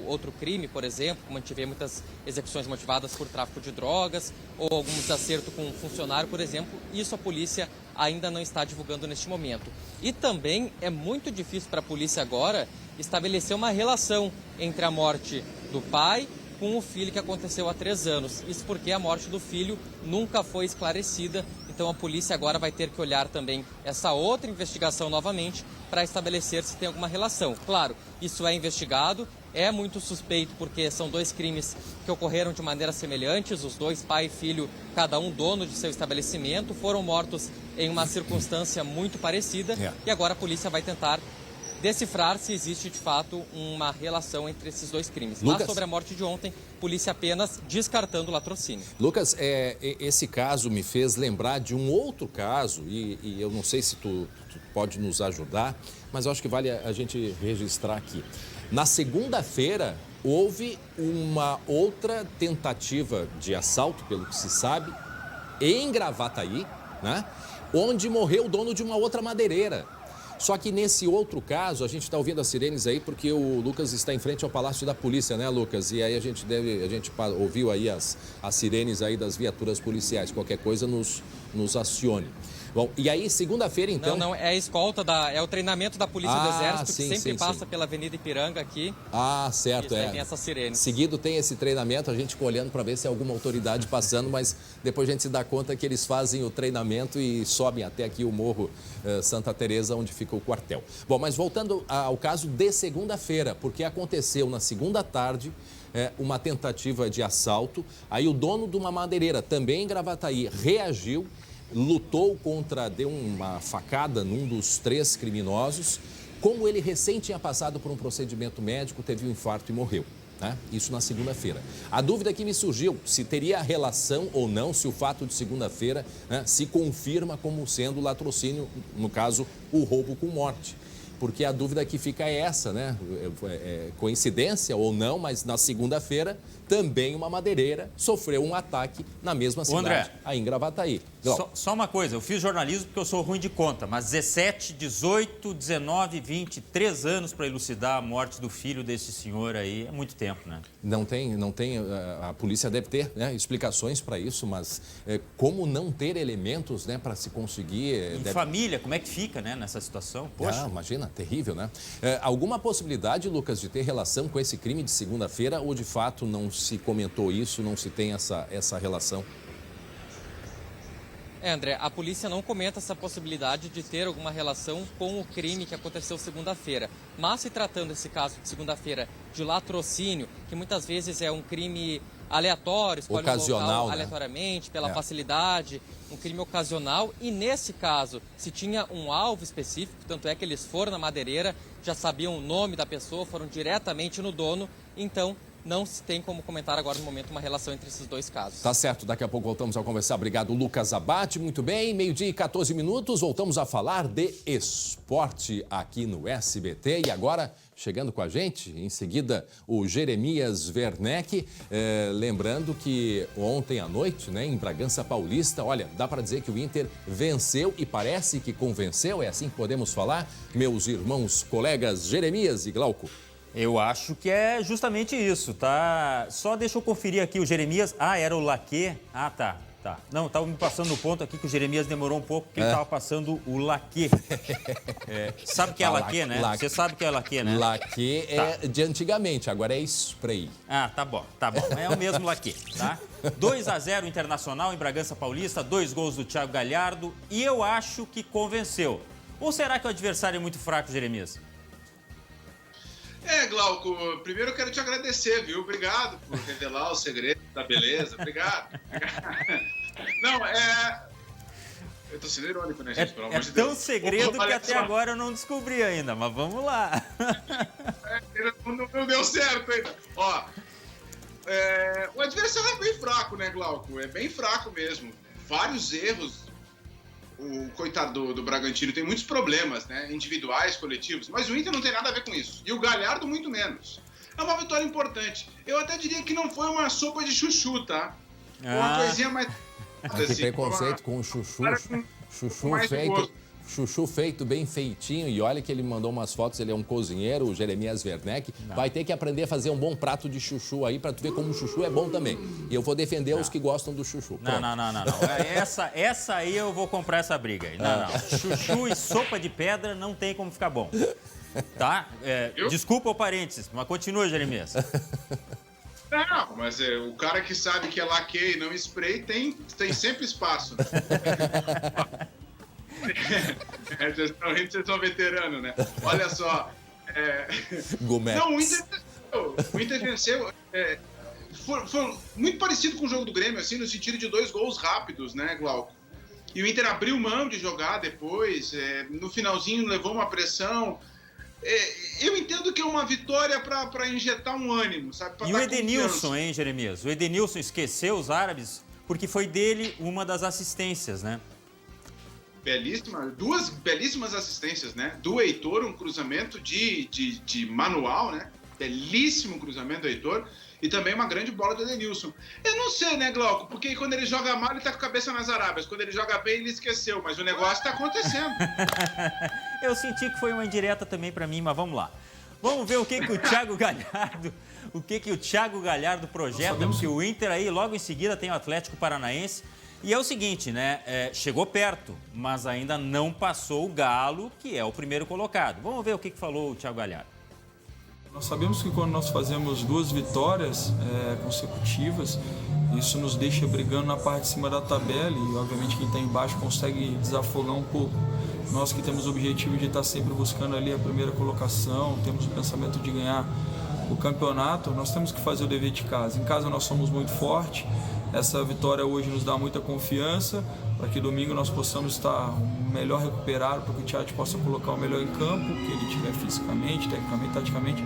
outro crime, por exemplo, como a gente vê muitas execuções motivadas por tráfico de drogas, ou algum desacerto com um funcionário, por exemplo, isso a polícia ainda não está divulgando neste momento. E também é muito difícil para a polícia agora estabelecer uma relação entre a morte do pai com o filho que aconteceu há 3 anos. Isso porque a morte do filho nunca foi esclarecida, então a polícia agora vai ter que olhar também essa outra investigação novamente para estabelecer se tem alguma relação. Claro, isso é investigado, é muito suspeito porque são 2 crimes que ocorreram de maneira semelhantes, os 2, pai e filho, cada um dono de seu estabelecimento, foram mortos em uma circunstância muito parecida e agora a polícia vai tentar decifrar se existe de fato uma relação entre esses 2 crimes. Lucas, mas sobre a morte de ontem, polícia apenas descartando o latrocínio. Lucas, esse caso me fez lembrar de um outro caso, e eu não sei se tu pode nos ajudar, mas eu acho que vale a gente registrar aqui. Na segunda-feira, houve uma outra tentativa de assalto, pelo que se sabe, em Gravataí, né? Onde morreu o dono de uma outra madeireira. Só que nesse outro caso, a gente está ouvindo as sirenes aí porque o Lucas está em frente ao Palácio da Polícia, né, Lucas? E aí a gente ouviu aí as sirenes aí das viaturas policiais. Qualquer coisa nos acione. Bom, e aí segunda-feira então... Não, é a escolta, é o treinamento da Polícia do Exército, que sempre passa pela Avenida Ipiranga aqui. Ah, certo, Aí tem essas sirenes. Seguido tem esse treinamento, a gente fica olhando para ver se é alguma autoridade passando, mas depois a gente se dá conta que eles fazem o treinamento e sobem até aqui o Morro Santa Teresa, onde fica o quartel. Bom, mas voltando ao caso de segunda-feira, porque aconteceu na segunda tarde uma tentativa de assalto, aí o dono de uma madeireira, também em Gravataí, reagiu, lutou deu uma facada num dos 3 criminosos. Como ele recém tinha passado por um procedimento médico, teve um infarto e morreu. Né? Isso na segunda-feira. A dúvida que me surgiu, se teria relação ou não, se o fato de segunda-feira se confirma como sendo latrocínio, no caso, o roubo com morte. Porque a dúvida que fica é essa, né? Coincidência ou não, mas na segunda-feira também uma madeireira sofreu um ataque na mesma cidade, André, aí em Gravataí. Só uma coisa, eu fiz jornalismo porque eu sou ruim de conta, mas 17, 18, 19, 20, 3 anos para elucidar a morte do filho desse senhor aí, é muito tempo, né? Não tem, a polícia deve ter explicações para isso, mas como não ter elementos, né, para se conseguir... Família, como é que fica, né, nessa situação? Poxa. Imagina, terrível, né? Alguma possibilidade, Lucas, de ter relação com esse crime de segunda-feira ou de fato não se comentou isso, não se tem essa relação? André, a polícia não comenta essa possibilidade de ter alguma relação com o crime que aconteceu segunda-feira. Mas se tratando esse caso de segunda-feira de latrocínio, que muitas vezes é um crime aleatório, escolhe ocasional, um local aleatoriamente, pela facilidade, um crime ocasional. E nesse caso, se tinha um alvo específico, tanto é que eles foram na madeireira, já sabiam o nome da pessoa, foram diretamente no dono, então não se tem como comentar agora no momento uma relação entre esses 2 casos. Tá certo, daqui a pouco voltamos a conversar. Obrigado, Lucas Abate. Muito bem, 12h e 14 minutos, voltamos a falar de esporte aqui no SBT. E agora chegando com a gente. Em seguida, o Jeremias Werneck. Lembrando que ontem à noite, né, em Bragança Paulista, olha, dá para dizer que o Inter venceu e parece que convenceu. É assim que podemos falar, meus irmãos, colegas Jeremias e Glauco? Eu acho que é justamente isso, tá? Só deixa eu conferir aqui o Jeremias. Ah, era o Laquê. Ah, tá. Não, estava me passando no ponto aqui que o Jeremias demorou um pouco, porque ele estava passando o laquê. Sabe o que é laquê, né? Você sabe o que é laquê, né? Laquê é de antigamente, agora é spray. Ah, tá bom. É o mesmo laquê, tá? 2-0 Internacional em Bragança Paulista, 2 gols do Thiago Galhardo, e eu acho que convenceu. Ou será que o adversário é muito fraco, Jeremias? Glauco, primeiro eu quero te agradecer, viu? Obrigado por revelar o segredo da beleza. Obrigado. Não, eu tô sendo irônico, né, gente? Pelo amor de Deus. Tão segredo que até agora eu não descobri ainda, mas vamos lá. Não deu certo ainda. Ó, o adversário é bem fraco, né, Glauco? É bem fraco mesmo. Vários erros. O coitado do Bragantino tem muitos problemas, né? Individuais, coletivos, mas o Inter não tem nada a ver com isso. E o Galhardo, muito menos. É uma vitória importante. Eu até diria que não foi uma sopa de chuchu, tá? Uma coisinha mais... Que preconceito com o chuchu. Chuchu feito bem feitinho. E olha que ele mandou umas fotos, ele é um cozinheiro, o Jeremias Werneck. Vai ter que aprender a fazer um bom prato de chuchu aí pra tu ver como o chuchu é bom também. E eu vou defender os que gostam do chuchu. Não. Essa aí eu vou comprar essa briga aí. Não. Chuchu e sopa de pedra não tem como ficar bom. Tá? Desculpa o parênteses, mas continua, Jeremias. Não, mas o cara que sabe que é laque e não spray tem sempre espaço. Vocês são veteranos, né? Olha só. Não, o Inter venceu. Foi muito parecido com o jogo do Grêmio, assim, no sentido de 2 gols rápidos, né, Glauco? E o Inter abriu mão de jogar depois, no finalzinho levou uma pressão. Eu entendo que é uma vitória para injetar um ânimo, sabe? E o Edenilson, hein, Jeremias? O Edenilson esqueceu os árabes porque foi dele uma das assistências, né? Duas belíssimas assistências, né? Do Heitor, um cruzamento de manual, né? Belíssimo cruzamento do Heitor. E também uma grande bola do Edenilson. Eu não sei, né, Glauco? Porque quando ele joga mal, ele tá com a cabeça nas Arábias. Quando ele joga bem, ele esqueceu. Mas o negócio tá acontecendo. Eu senti que foi uma indireta também pra mim, mas vamos lá. Vamos ver o que o Thiago Galhardo... O que o Thiago Galhardo projeta, porque o Inter aí, logo em seguida, tem o Atlético Paranaense. E é o seguinte, né? Chegou perto, mas ainda não passou o Galo, que é o primeiro colocado. Vamos ver o que falou o Thiago Galhardo. Nós sabemos que quando nós fazemos 2 vitórias consecutivas, isso nos deixa brigando na parte de cima da tabela e, obviamente, quem está embaixo consegue desafogar um pouco. Nós que temos o objetivo de estar sempre buscando ali a primeira colocação, temos o pensamento de ganhar o campeonato, nós temos que fazer o dever de casa. Em casa nós somos muito fortes, essa vitória hoje nos dá muita confiança, para que domingo nós possamos estar melhor recuperado, para que o Thiago possa colocar o melhor em campo, que ele tiver fisicamente, tecnicamente, taticamente,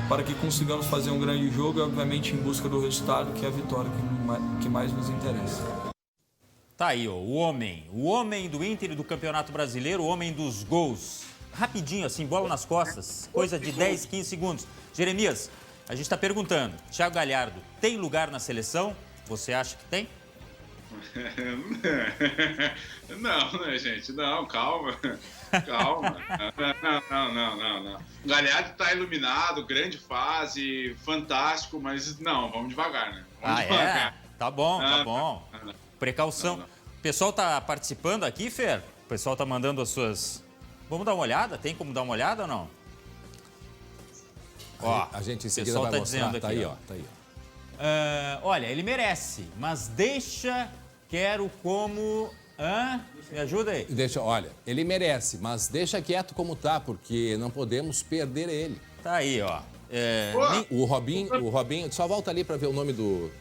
para que consigamos fazer um grande jogo e, obviamente, em busca do resultado, que é a vitória que mais nos interessa. Tá aí, ó, o homem do Inter e do Campeonato Brasileiro, o homem dos gols. Rapidinho, assim, bola nas costas, coisa de 10, 15 segundos. Jeremias, a gente está perguntando, Thiago Galhardo tem lugar na seleção? Você acha que tem? Não, né, gente? Não, calma. Calma. Não. O Galhardo tá iluminado, grande fase, fantástico, mas não, vamos devagar, né? Vamos devagar. Tá bom. Precaução. O pessoal tá participando aqui, Fer? O pessoal tá mandando as suas... Vamos dar uma olhada? Tem como dar uma olhada ou não? Ó, a gente em seguida vai mostrar. Tá aí, ó. Olha, ele merece, mas quero como... Me ajuda aí. Olha, ele merece, mas deixa quieto como tá, porque não podemos perder ele. Tá aí, ó. O Robinho, só volta ali para ver o nome do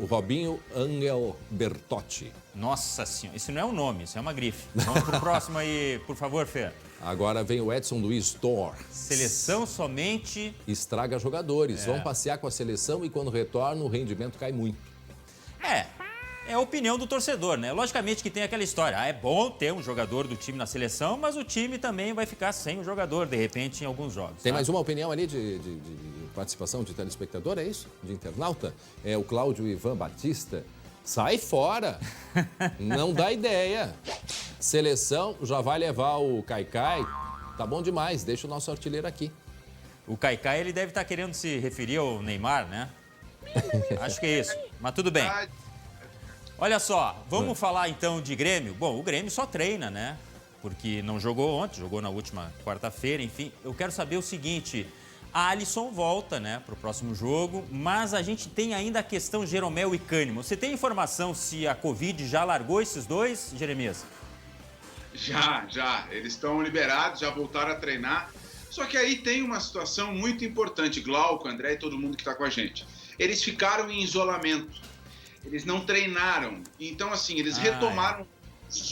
Robinho Angel Bertotti. Nossa senhora, isso não é um nome, isso é uma grife. Vamos pro próximo aí, por favor, Fer. Agora vem o Edson Luiz Thor. Seleção somente... Estraga jogadores. Vão passear com a seleção e quando retornam o rendimento cai muito. é a opinião do torcedor, né? Logicamente que tem aquela história, é bom ter um jogador do time na seleção, mas o time também vai ficar sem o jogador, de repente, em alguns jogos. Tem mais uma opinião ali de participação de telespectador, é isso? De internauta? É o Cláudio Ivan Batista. Sai fora! Não dá ideia. Seleção já vai levar o Caicai. Tá bom demais, deixa o nosso artilheiro aqui. O Caicai, ele deve estar querendo se referir ao Neymar, né? Acho que é isso, mas tudo bem. Olha só, vamos falar então de Grêmio. Bom, o Grêmio só treina, né? Porque não jogou ontem, jogou na última quarta-feira, enfim. Eu quero saber o seguinte, a Alisson volta, né, para o próximo jogo, mas a gente tem ainda a questão Jeromel e Cânimo. Você tem informação se a Covid já largou esses dois, Jeremias? Já. Eles estão liberados, já voltaram a treinar. Só que aí tem uma situação muito importante, Glauco, André e todo mundo que está com a gente. Eles ficaram em isolamento, eles não treinaram. Então, assim, eles retomaram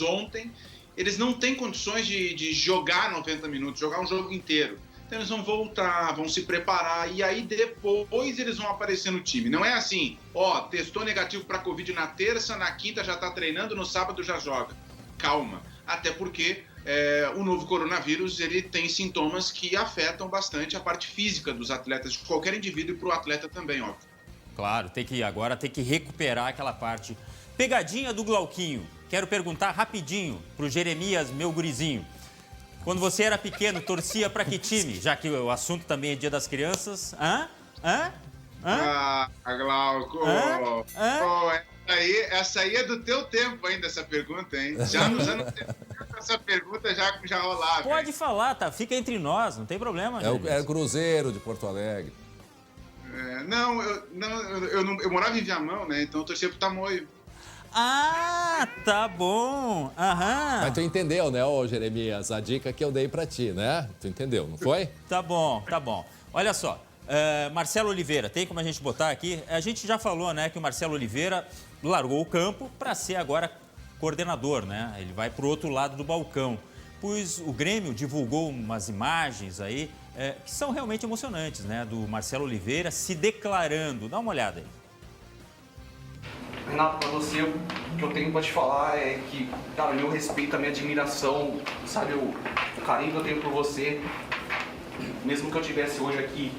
ontem, eles não têm condições de jogar 90 minutos, jogar um jogo inteiro. Então, eles vão voltar, vão se preparar e aí depois eles vão aparecer no time. Não é assim, testou negativo para Covid na terça, na quinta já está treinando, no sábado já joga. Calma, até porque o novo coronavírus ele tem sintomas que afetam bastante a parte física dos atletas, de qualquer indivíduo e para o atleta também, óbvio. Claro, agora tem que recuperar aquela parte. Pegadinha do Glauquinho. Quero perguntar rapidinho pro Jeremias, meu gurizinho. Quando você era pequeno, torcia para que time? Já que o assunto também é Dia das Crianças. Glauco. Essa aí é do teu tempo ainda, essa pergunta, hein? Já nos anos 70, essa pergunta já rolava. Pode falar, tá? Fica entre nós, não tem problema. É o Cruzeiro de Porto Alegre. Eu morava em Viamão, né? Então eu torcia pro Tamoio. Ah, tá bom. Aham. Mas tu entendeu, né, Jeremias? A dica que eu dei pra ti, né? Tu entendeu, não foi? Tá bom. Olha só, Marcelo Oliveira, tem como a gente botar aqui? A gente já falou, né, que o Marcelo Oliveira largou o campo para ser agora coordenador, né? Ele vai pro outro lado do balcão. Pois o Grêmio divulgou umas imagens aí que são realmente emocionantes, né? Do Marcelo Oliveira se declarando. Dá uma olhada aí. Renato, para você, o que eu tenho para te falar é que, cara, o meu respeito, a minha admiração, sabe, o carinho que eu tenho por você, mesmo que eu estivesse hoje aqui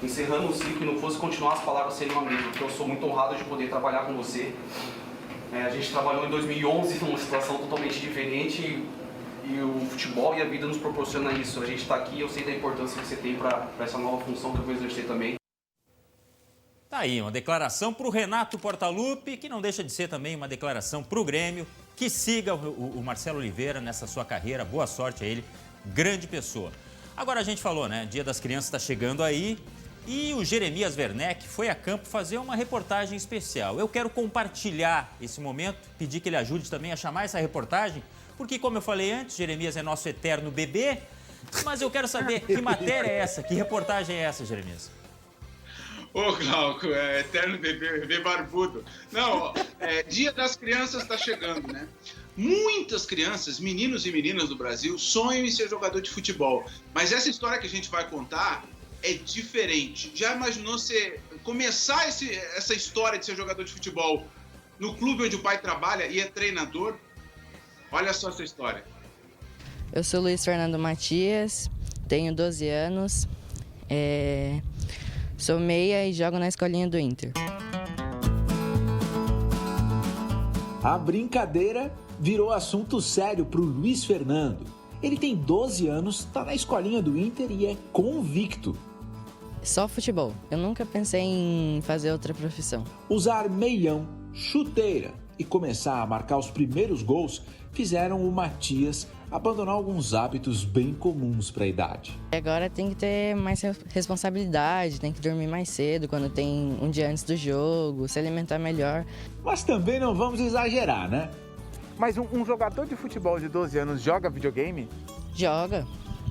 encerrando um ciclo e não fosse continuar, as palavras seriam a mesma, porque eu sou muito honrado de poder trabalhar com você. A gente trabalhou em 2011 numa situação totalmente diferente e o futebol e a vida nos proporciona isso. A gente está aqui, eu sei da importância que você tem para essa nova função que eu vou exercer também. Tá aí, uma declaração para o Renato Portaluppi, que não deixa de ser também uma declaração para o Grêmio, que siga o Marcelo Oliveira nessa sua carreira. Boa sorte a ele, grande pessoa. Agora a gente falou, né? Dia das Crianças está chegando aí e o Jeremias Werneck foi a campo fazer uma reportagem especial. Eu quero compartilhar esse momento, pedir que ele ajude também a chamar essa reportagem, porque, como eu falei antes, Jeremias é nosso eterno bebê, mas eu quero saber que matéria é essa, que reportagem é essa, Jeremias? Ô, Glauco, eterno bebê barbudo. Não, Dia das Crianças está chegando, né? Muitas crianças, meninos e meninas do Brasil, sonham em ser jogador de futebol. Mas essa história que a gente vai contar é diferente. Já imaginou você começar essa história de ser jogador de futebol no clube onde o pai trabalha e é treinador? Olha só essa história. Eu sou Luiz Fernando Matias, tenho 12 anos, sou meia e jogo na escolinha do Inter. A brincadeira virou assunto sério para o Luiz Fernando. Ele tem 12 anos, está na escolinha do Inter e é convicto. Só futebol. Eu nunca pensei em fazer outra profissão. Usar meião, chuteira e começar a marcar os primeiros gols fizeram o Matias abandonar alguns hábitos bem comuns para a idade. Agora tem que ter mais responsabilidade, tem que dormir mais cedo quando tem um dia antes do jogo, se alimentar melhor. Mas também não vamos exagerar, né? Mas um jogador de futebol de 12 anos joga videogame? Joga.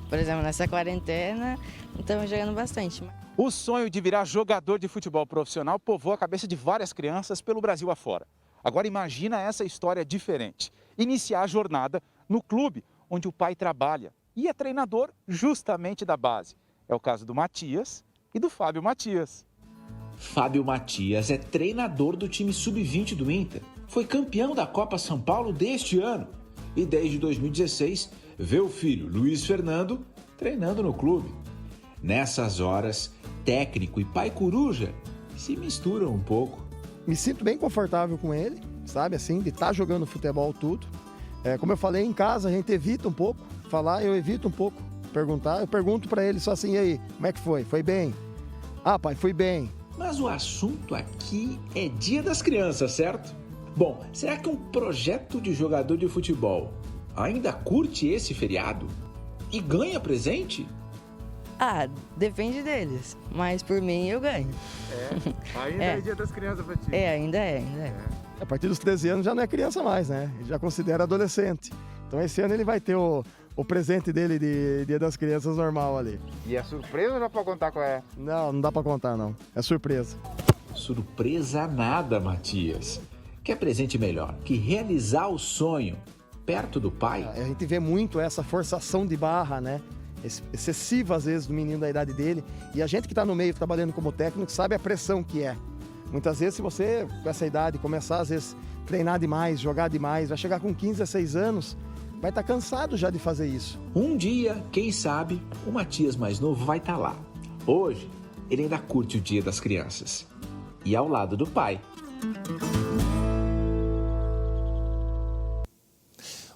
Por exemplo, nessa quarentena, estamos jogando bastante. O sonho de virar jogador de futebol profissional povoa a cabeça de várias crianças pelo Brasil afora. Agora imagina essa história diferente. Iniciar a jornada no clube onde o pai trabalha e é treinador justamente da base. É o caso do Matias e do Fábio Matias. Fábio Matias é treinador do time sub-20 do Inter. Foi campeão da Copa São Paulo deste ano. E desde 2016, vê o filho Luiz Fernando treinando no clube. Nessas horas, técnico e pai coruja se misturam um pouco. Me sinto bem confortável com ele, sabe, assim, de estar jogando futebol tudo. Como eu falei, em casa a gente evita um pouco falar, eu evito um pouco perguntar. Eu pergunto para ele só assim, e aí, como é que foi? Foi bem? Ah, pai, foi bem. Mas o assunto aqui é Dia das Crianças, certo? Bom, será que um projeto de jogador de futebol ainda curte esse feriado? E ganha presente? Ah, depende deles, mas por mim eu ganho. Ainda é Dia das Crianças pra ti? Ainda é. A partir dos 13 anos já não é criança mais, né? Ele já considera adolescente. Então esse ano ele vai ter o presente dele de Dia das Crianças normal ali. E é surpresa ou dá pra contar qual é? Não dá pra contar não. É surpresa. Surpresa nada, Matias. Quer presente melhor que realizar o sonho perto do pai? A gente vê muito essa forçação de barra, né? Excessiva às vezes do menino da idade dele. E a gente que está no meio trabalhando como técnico sabe a pressão que é. Muitas vezes se você com essa idade começar às vezes treinar demais, jogar demais, vai chegar com 15 a 6 anos, vai estar cansado já de fazer isso. Um dia, quem sabe, o Matias mais novo vai estar lá. Hoje, ele ainda curte o Dia das Crianças. E ao lado do pai.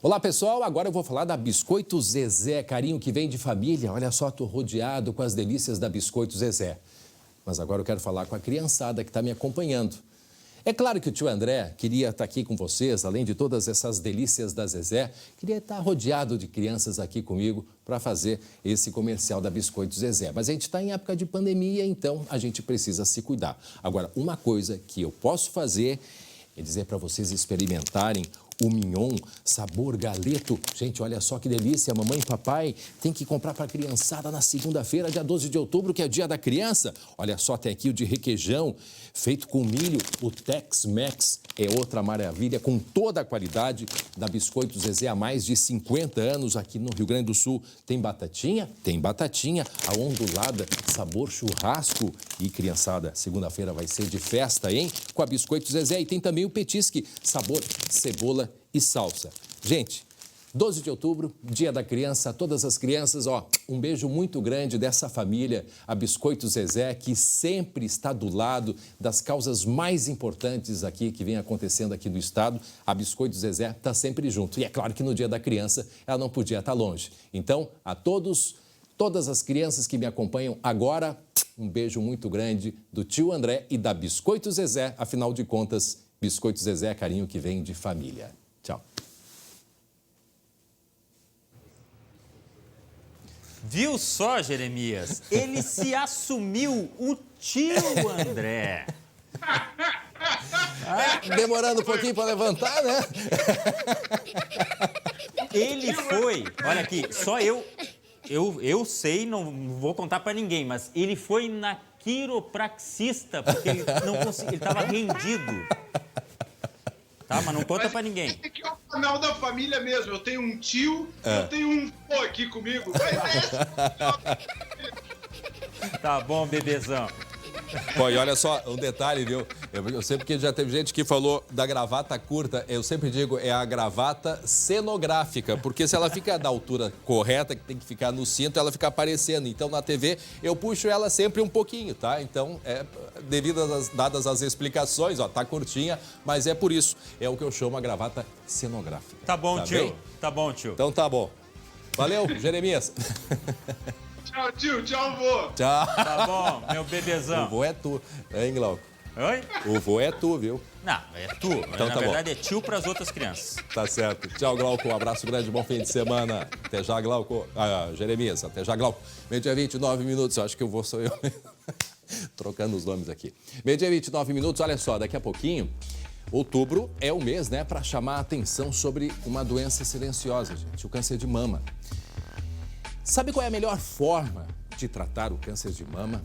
Olá, pessoal. Agora eu vou falar da Biscoito Zezé, carinho que vem de família. Olha só, tô rodeado com as delícias da Biscoito Zezé. Mas agora eu quero falar com a criançada que está me acompanhando. É claro que o tio André queria estar aqui com vocês, além de todas essas delícias da Zezé, queria estar rodeado de crianças aqui comigo para fazer esse comercial da Biscoito Zezé. Mas a gente está em época de pandemia, então a gente precisa se cuidar. Agora, uma coisa que eu posso fazer é dizer para vocês experimentarem o mignon sabor galeto. Gente, olha só que delícia. Mamãe e papai tem que comprar para a criançada na segunda-feira, dia 12 de outubro, que é dia da criança. Olha só, tem aqui o de requeijão, feito com milho. O Tex-Mex é outra maravilha, com toda a qualidade da Biscoito Zezé há mais de 50 anos. Aqui no Rio Grande do Sul tem batatinha? Tem batatinha, a ondulada, sabor churrasco. E criançada, segunda-feira vai ser de festa, hein? Com a Biscoito Zezé. E tem também o petisque, sabor cebola e salsa. Gente, 12 de outubro, dia da criança, todas as crianças, um beijo muito grande dessa família, a Biscoito Zezé, que sempre está do lado das causas mais importantes aqui, que vem acontecendo aqui no estado. A Biscoito Zezé está sempre junto. E é claro que no dia da criança, ela não podia estar longe. Então, a todas as crianças que me acompanham agora, um beijo muito grande do tio André e da Biscoito Zezé. Afinal de contas, Biscoito Zezé é carinho que vem de família. Tchau. Viu só, Jeremias? Ele se assumiu o tio André. Demorando um pouquinho para levantar, né? Ele foi, olha aqui, só eu sei, não vou contar para ninguém, mas ele foi na quiropraxista, porque ele não conseguia, ele estava rendido. Tá, mas não conta pra ninguém. Esse aqui é o canal da família mesmo. Eu tenho um tio, eu tenho um vô aqui comigo. Tá bom, bebezão. Pô, e olha só, um detalhe, viu? Eu sempre que já teve gente que falou da gravata curta, eu sempre digo, é a gravata cenográfica, porque se ela fica da altura correta, que tem que ficar no cinto, ela fica aparecendo. Então, na TV, eu puxo ela sempre um pouquinho, tá? Então, dadas as explicações, tá curtinha, mas é por isso. É o que eu chamo a gravata cenográfica. Tá bom, tá tio. Bem? Tá bom, tio. Então, tá bom. Valeu, Jeremias. Tchau, tio. Tchau, vô. Tchau. Tá bom, meu bebezão. O vô é tu, hein, Glauco? Oi? O vô é tu, viu? Não, é tu. Então, na verdade, é tio pras outras crianças. Tá certo. Tchau, Glauco. Um abraço grande, bom fim de semana. Até já, Glauco. Jeremias, até já, Glauco. Meio-dia 29 minutos, eu acho que o vô sou eu. Trocando os nomes aqui. Meio-dia 29 minutos, olha só, daqui a pouquinho, outubro é o mês, né, para chamar a atenção sobre uma doença silenciosa, gente, o câncer de mama. Sabe qual é a melhor forma de tratar o câncer de mama?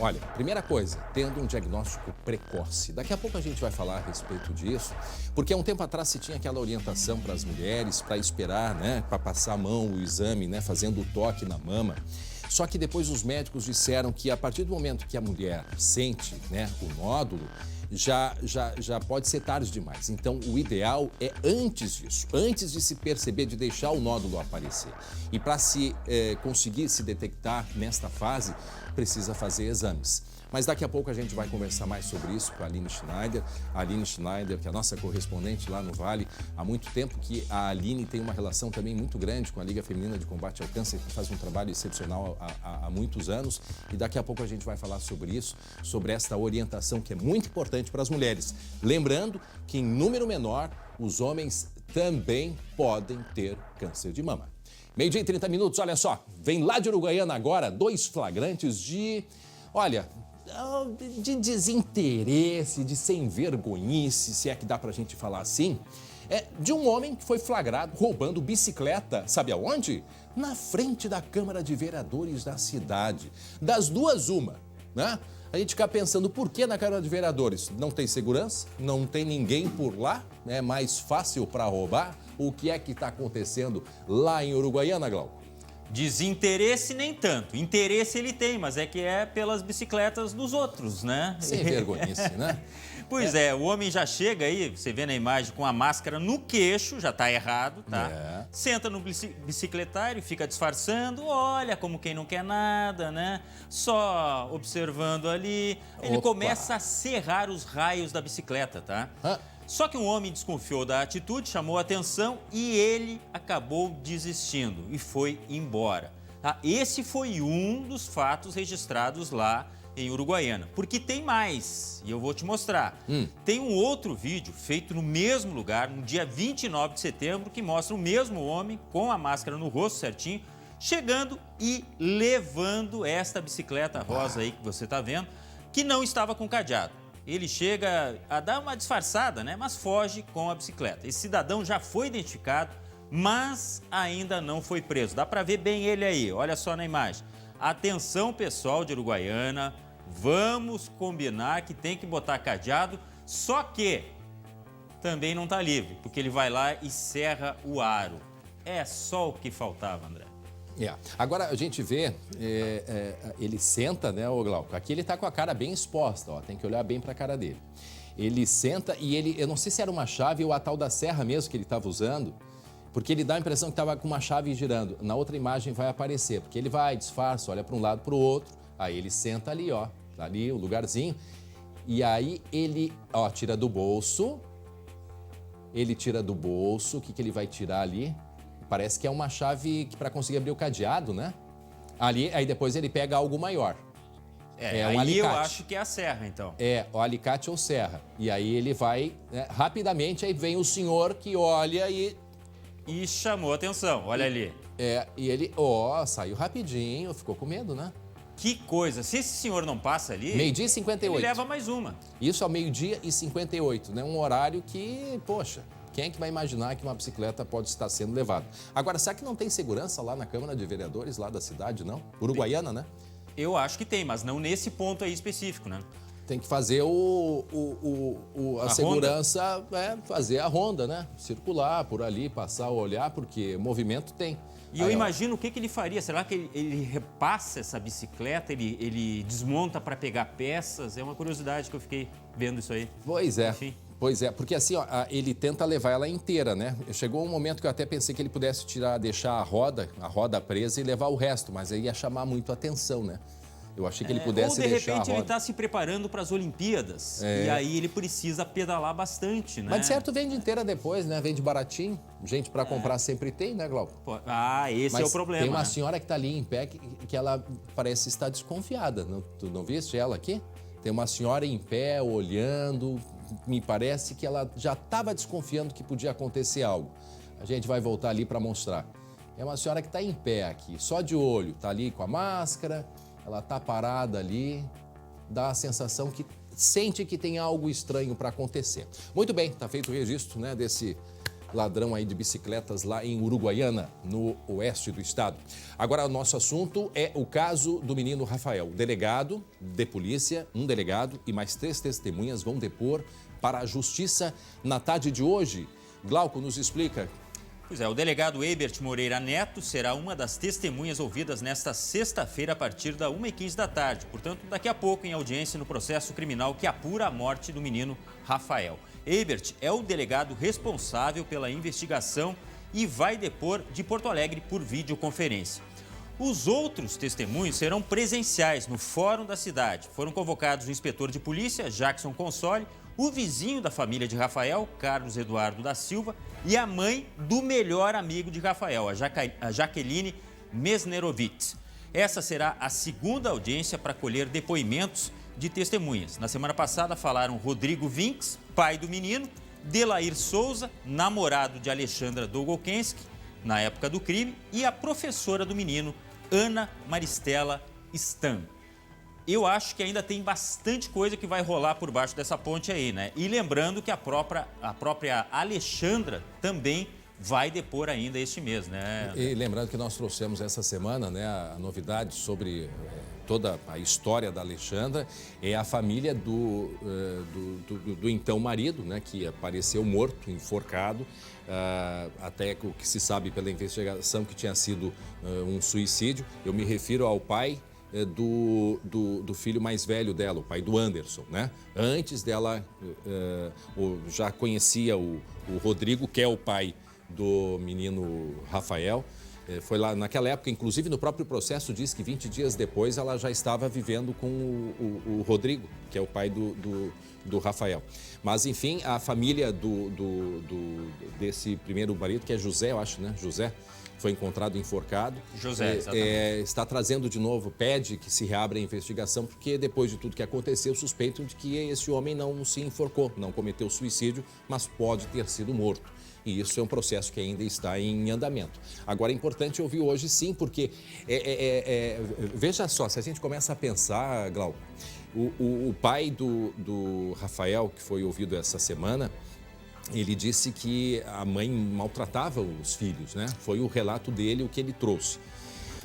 Olha, primeira coisa, tendo um diagnóstico precoce. Daqui a pouco a gente vai falar a respeito disso, porque há um tempo atrás se tinha aquela orientação para as mulheres, para esperar, né, para passar a mão, o exame, né, fazendo o toque na mama. Só que depois os médicos disseram que a partir do momento que a mulher sente, né, o nódulo, já pode ser tarde demais. Então, o ideal é antes disso, antes de se perceber, de deixar o nódulo aparecer. E para se conseguir se detectar nesta fase, precisa fazer exames. Mas daqui a pouco a gente vai conversar mais sobre isso com a Aline Schneider. A Aline Schneider, que é a nossa correspondente lá no Vale, há muito tempo que a Aline tem uma relação também muito grande com a Liga Feminina de Combate ao Câncer, que faz um trabalho excepcional há muitos anos. E daqui a pouco a gente vai falar sobre isso, sobre esta orientação que é muito importante para as mulheres. Lembrando que em número menor, os homens também podem ter câncer de mama. 12h e 30 minutos, olha só, vem lá de Uruguaiana agora, 2 flagrantes de desinteresse, de sem vergonhice, se é que dá pra gente falar assim, de um homem que foi flagrado roubando bicicleta, sabe aonde? Na frente da Câmara de Vereadores da cidade. Das duas, uma, né? A gente fica pensando, por que na Câmara de Vereadores? Não tem segurança? Não tem ninguém por lá? É mais fácil para roubar? O que é que está acontecendo lá em Uruguaiana, Glauco? Desinteresse nem tanto. Interesse ele tem, mas é que é pelas bicicletas dos outros, né? Sem vergonhice, né? Pois é, o homem já chega aí, você vê na imagem, com a máscara no queixo, já tá errado, tá? Senta no bicicletário, fica disfarçando, olha como quem não quer nada, né? Só observando ali. Ele começa a serrar os raios da bicicleta, tá? Só que um homem desconfiou da atitude, chamou a atenção e ele acabou desistindo e foi embora. Tá? Esse foi um dos fatos registrados lá em Uruguaiana. Porque tem mais, e eu vou te mostrar. Tem um outro vídeo feito no mesmo lugar, no dia 29 de setembro, que mostra o mesmo homem com a máscara no rosto certinho, chegando e levando esta bicicleta rosa aí que você está vendo, que não estava com cadeado. Ele chega a dar uma disfarçada, né? Mas foge com a bicicleta. Esse cidadão já foi identificado, mas ainda não foi preso. Dá para ver bem ele aí, olha só na imagem. Atenção, pessoal de Uruguaiana, vamos combinar que tem que botar cadeado, só que também não está livre, porque ele vai lá e serra o aro. É só o que faltava, André. Agora a gente vê, ele senta, né, ô Glauco? Aqui ele tá com a cara bem exposta, ó, tem que olhar bem pra cara dele. Ele senta e eu não sei se era uma chave ou a tal da serra mesmo que ele estava usando, porque ele dá a impressão que estava com uma chave girando. Na outra imagem vai aparecer, porque ele vai, disfarça, olha para um lado para o outro, aí ele senta ali, ó, tá ali o lugarzinho, e aí ele, ó, tira do bolso, o que ele vai tirar ali? Parece que é uma chave para conseguir abrir o cadeado, né? Ali, aí depois ele pega algo maior. Um alicate. Eu acho que é a serra, então. O alicate ou serra. E aí ele vai, rapidamente, aí vem o senhor que olha e chamou a atenção, olha ali. E ele, saiu rapidinho, ficou com medo, né? Que coisa, se esse senhor não passa ali... 12h e 58. Ele leva mais uma. Isso ao 12h e 58, né? Um horário que, poxa... Quem é que vai imaginar que uma bicicleta pode estar sendo levada? Agora, será que não tem segurança lá na Câmara de Vereadores, lá da cidade, não? Uruguaiana, né? Eu acho que tem, mas não nesse ponto aí específico, né? Tem que fazer a segurança, fazer a ronda, né? Circular por ali, passar, olhar, porque movimento tem. E eu imagino o que ele faria. Será que ele repassa essa bicicleta, ele desmonta para pegar peças? É uma curiosidade que eu fiquei vendo isso aí. Pois é. Enfim. Pois é, porque assim, ó, ele tenta levar ela inteira, né? Chegou um momento que eu até pensei que ele pudesse deixar a roda presa e levar o resto, mas aí ia chamar muito a atenção, né? Eu achei que ele pudesse deixar a roda. Ou de repente ele está se preparando para as Olimpíadas e aí ele precisa pedalar bastante, né? Mas de certo vende inteira depois, né? Vende baratinho. Gente para comprar sempre tem, né, Glauco? Esse é o problema. Tem uma senhora que está ali em pé que ela parece estar desconfiada. Tu não viste ela aqui? Tem uma senhora em pé, olhando, me parece que ela já estava desconfiando que podia acontecer algo. A gente vai voltar ali para mostrar. É uma senhora que está em pé aqui, só de olho, está ali com a máscara, ela está parada ali, dá a sensação que sente que tem algo estranho para acontecer. Muito bem, está feito o registro, né, desse ladrão aí de bicicletas lá em Uruguaiana, no oeste do estado. Agora, o nosso assunto é o caso do menino Rafael. O delegado de polícia, um delegado e mais 3 testemunhas vão depor para a justiça na tarde de hoje. Glauco, nos explica. Pois é, o delegado Ebert Moreira Neto será uma das testemunhas ouvidas nesta sexta-feira a partir da 1h15 da tarde. Portanto, daqui a pouco em audiência no processo criminal que apura a morte do menino Rafael. Ebert é o delegado responsável pela investigação e vai depor de Porto Alegre por videoconferência. Os outros testemunhos serão presenciais no fórum da cidade. Foram convocados o inspetor de polícia, Jackson Consoli, o vizinho da família de Rafael, Carlos Eduardo da Silva, e a mãe do melhor amigo de Rafael, a Jaqueline Mesnerovitz. Essa será a segunda audiência para colher depoimentos de testemunhas. Na semana passada falaram Rodrigo Vinks, pai do menino, Delair Souza, namorado de Alexandra Dolgokenski, na época do crime, e a professora do menino, Ana Maristela Stan. Eu acho que ainda tem bastante coisa que vai rolar por baixo dessa ponte aí, né? E lembrando que a própria Alexandra também vai depor ainda este mês, né? E lembrando que nós trouxemos essa semana, né, a novidade sobre toda a história da Alexandra, é a família do então marido, né, que apareceu morto, enforcado, até o que se sabe pela investigação que tinha sido um suicídio. Eu me refiro ao pai do filho mais velho dela, o pai do Anderson, né? Antes dela, já conhecia o Rodrigo, que é o pai do menino Rafael. Foi lá naquela época, inclusive no próprio processo diz que 20 dias depois ela já estava vivendo com o Rodrigo, que é o pai do Rafael. Mas enfim, a família desse primeiro marido, que é José, eu acho, né? José, foi encontrado enforcado. José, exatamente. Está trazendo de novo, pede que se reabra a investigação, porque depois de tudo que aconteceu, suspeitam de que esse homem não se enforcou, não cometeu suicídio, mas pode ter sido morto. E isso é um processo que ainda está em andamento. Agora, é importante ouvir hoje sim, porque, veja só, se a gente começa a pensar, Glauco, o pai do Rafael, que foi ouvido essa semana, ele disse que a mãe maltratava os filhos, né? Foi o relato dele, o que ele trouxe.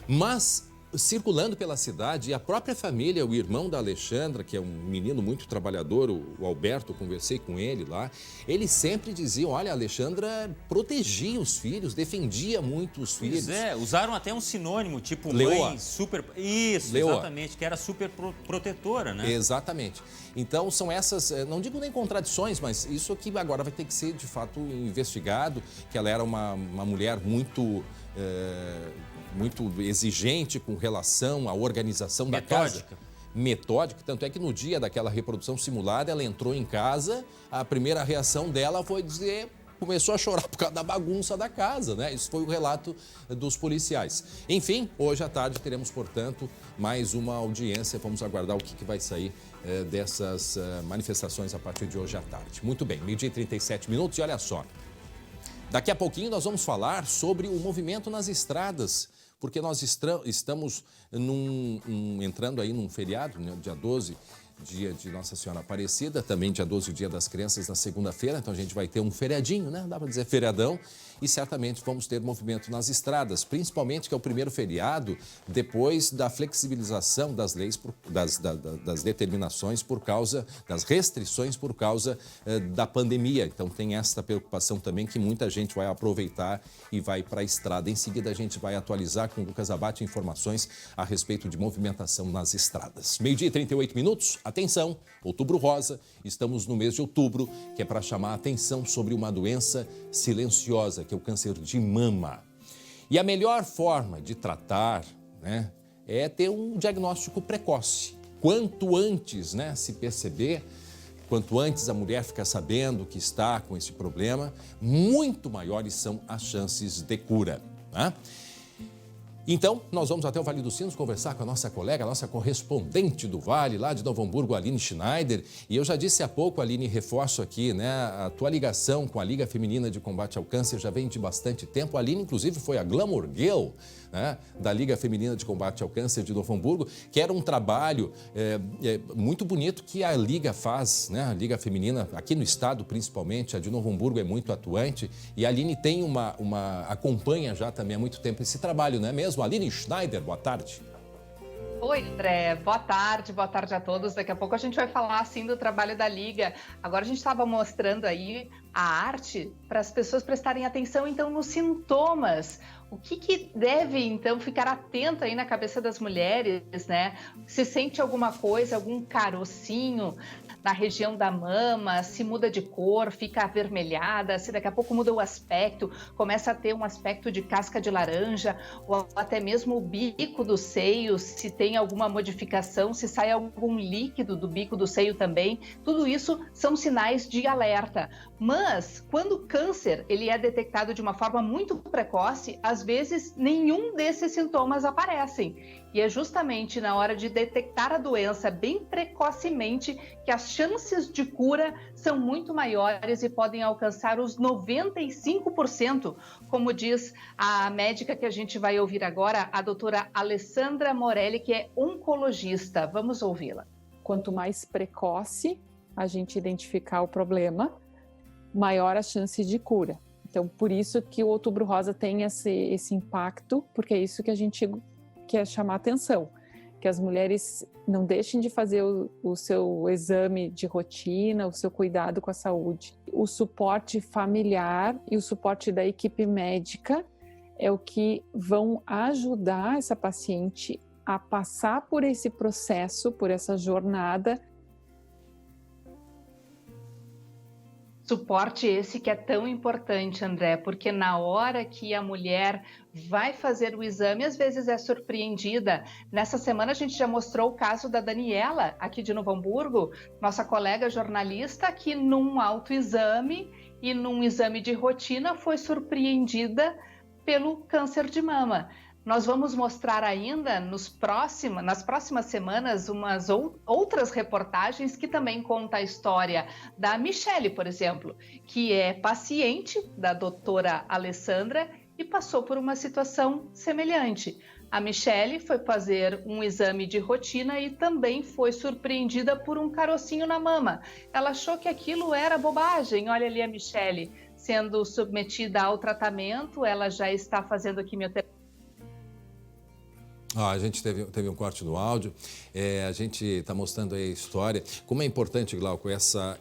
Mas, circulando pela cidade, a própria família, o irmão da Alexandra, que é um menino muito trabalhador, o Alberto, conversei com ele lá, eles sempre diziam, olha, a Alexandra protegia os filhos, defendia muito os filhos. Pois é, usaram até um sinônimo, tipo Leoa. Mãe super... Isso, Leoa. Exatamente, que era super protetora, né? Exatamente. Então, são essas, não digo nem contradições, mas isso aqui agora vai ter que ser, de fato, investigado, que ela era uma mulher muito exigente com relação à organização da casa. Metódica. Tanto é que no dia daquela reprodução simulada, ela entrou em casa, a primeira reação dela foi dizer... Começou a chorar por causa da bagunça da casa, né? Isso foi o relato dos policiais. Enfim, hoje à tarde teremos, portanto, mais uma audiência. Vamos aguardar o que vai sair dessas manifestações a partir de hoje à tarde. Muito bem, 12h37 e olha só. Daqui a pouquinho nós vamos falar sobre o movimento nas estradas, porque nós estamos entrando aí num feriado, né, dia 12, dia de Nossa Senhora Aparecida, também dia 12, o Dia das Crianças, na segunda-feira, então a gente vai ter um feriadinho, né? Dá para dizer feriadão, e certamente vamos ter movimento nas estradas, principalmente que é o primeiro feriado depois da flexibilização das leis, das determinações por causa, das restrições por causa da pandemia. Então tem esta preocupação também que muita gente vai aproveitar e vai para a estrada. Em seguida a gente vai atualizar com o Lucas Abate informações a respeito de movimentação nas estradas. 12h38, atenção, Outubro Rosa, estamos no mês de outubro, que é para chamar a atenção sobre uma doença silenciosa, que é o câncer de mama. E a melhor forma de tratar, né, é ter um diagnóstico precoce. Quanto antes, né, se perceber, quanto antes a mulher ficar sabendo que está com esse problema, muito maiores são as chances de cura, né? Então, nós vamos até o Vale dos Sinos conversar com a nossa colega, a nossa correspondente do Vale, lá de Novo Hamburgo, Aline Schneider. E eu já disse há pouco, Aline, reforço aqui, né? A tua ligação com a Liga Feminina de Combate ao Câncer já vem de bastante tempo. A Aline, inclusive, foi a Glamour Girl, né, da Liga Feminina de Combate ao Câncer de Novo Hamburgo, que era um trabalho muito bonito que a Liga faz, né? A Liga Feminina, aqui no estado principalmente, a de Novo Hamburgo é muito atuante. E a Aline tem acompanha já também há muito tempo esse trabalho, não é mesmo? Aline Schneider, boa tarde. Oi, André. Boa tarde a todos. Daqui a pouco a gente vai falar, assim, do trabalho da Liga. Agora a gente estava mostrando aí a arte para as pessoas prestarem atenção, então, nos sintomas. O que deve, então, ficar atento aí na cabeça das mulheres, né? Se sente alguma coisa, algum carocinho na região da mama, se muda de cor, fica avermelhada, se daqui a pouco muda o aspecto, começa a ter um aspecto de casca de laranja, ou até mesmo o bico do seio, se tem alguma modificação, se sai algum líquido do bico do seio também, tudo isso são sinais de alerta. Mas, quando o câncer ele é detectado de uma forma muito precoce, às vezes nenhum desses sintomas aparecem. E é justamente na hora de detectar a doença bem precocemente que as chances de cura são muito maiores e podem alcançar os 95%, como diz a médica que a gente vai ouvir agora, a doutora Alessandra Morelli, que é oncologista. Vamos ouvi-la. Quanto mais precoce a gente identificar o problema, maior a chance de cura. Então, por isso que o Outubro Rosa tem esse impacto, porque é isso que a gente quer chamar atenção, que as mulheres não deixem de fazer o seu exame de rotina, o seu cuidado com a saúde. O suporte familiar e o suporte da equipe médica é o que vão ajudar essa paciente a passar por esse processo, por essa jornada. Suporte esse que é tão importante, André, porque na hora que a mulher vai fazer o exame, às vezes é surpreendida. Nessa semana a gente já mostrou o caso da Daniela, aqui de Novo Hamburgo, nossa colega jornalista, que num autoexame e num exame de rotina foi surpreendida pelo câncer de mama. Nós vamos mostrar ainda nas próximas semanas umas outras reportagens que também contam a história da Michele, por exemplo, que é paciente da doutora Alessandra e passou por uma situação semelhante. A Michele foi fazer um exame de rotina e também foi surpreendida por um carocinho na mama. Ela achou que aquilo era bobagem. Olha ali a Michele sendo submetida ao tratamento, ela já está fazendo quimioterapia. A gente teve um corte no áudio, a gente está mostrando aí a história. Como é importante, Glauco, essa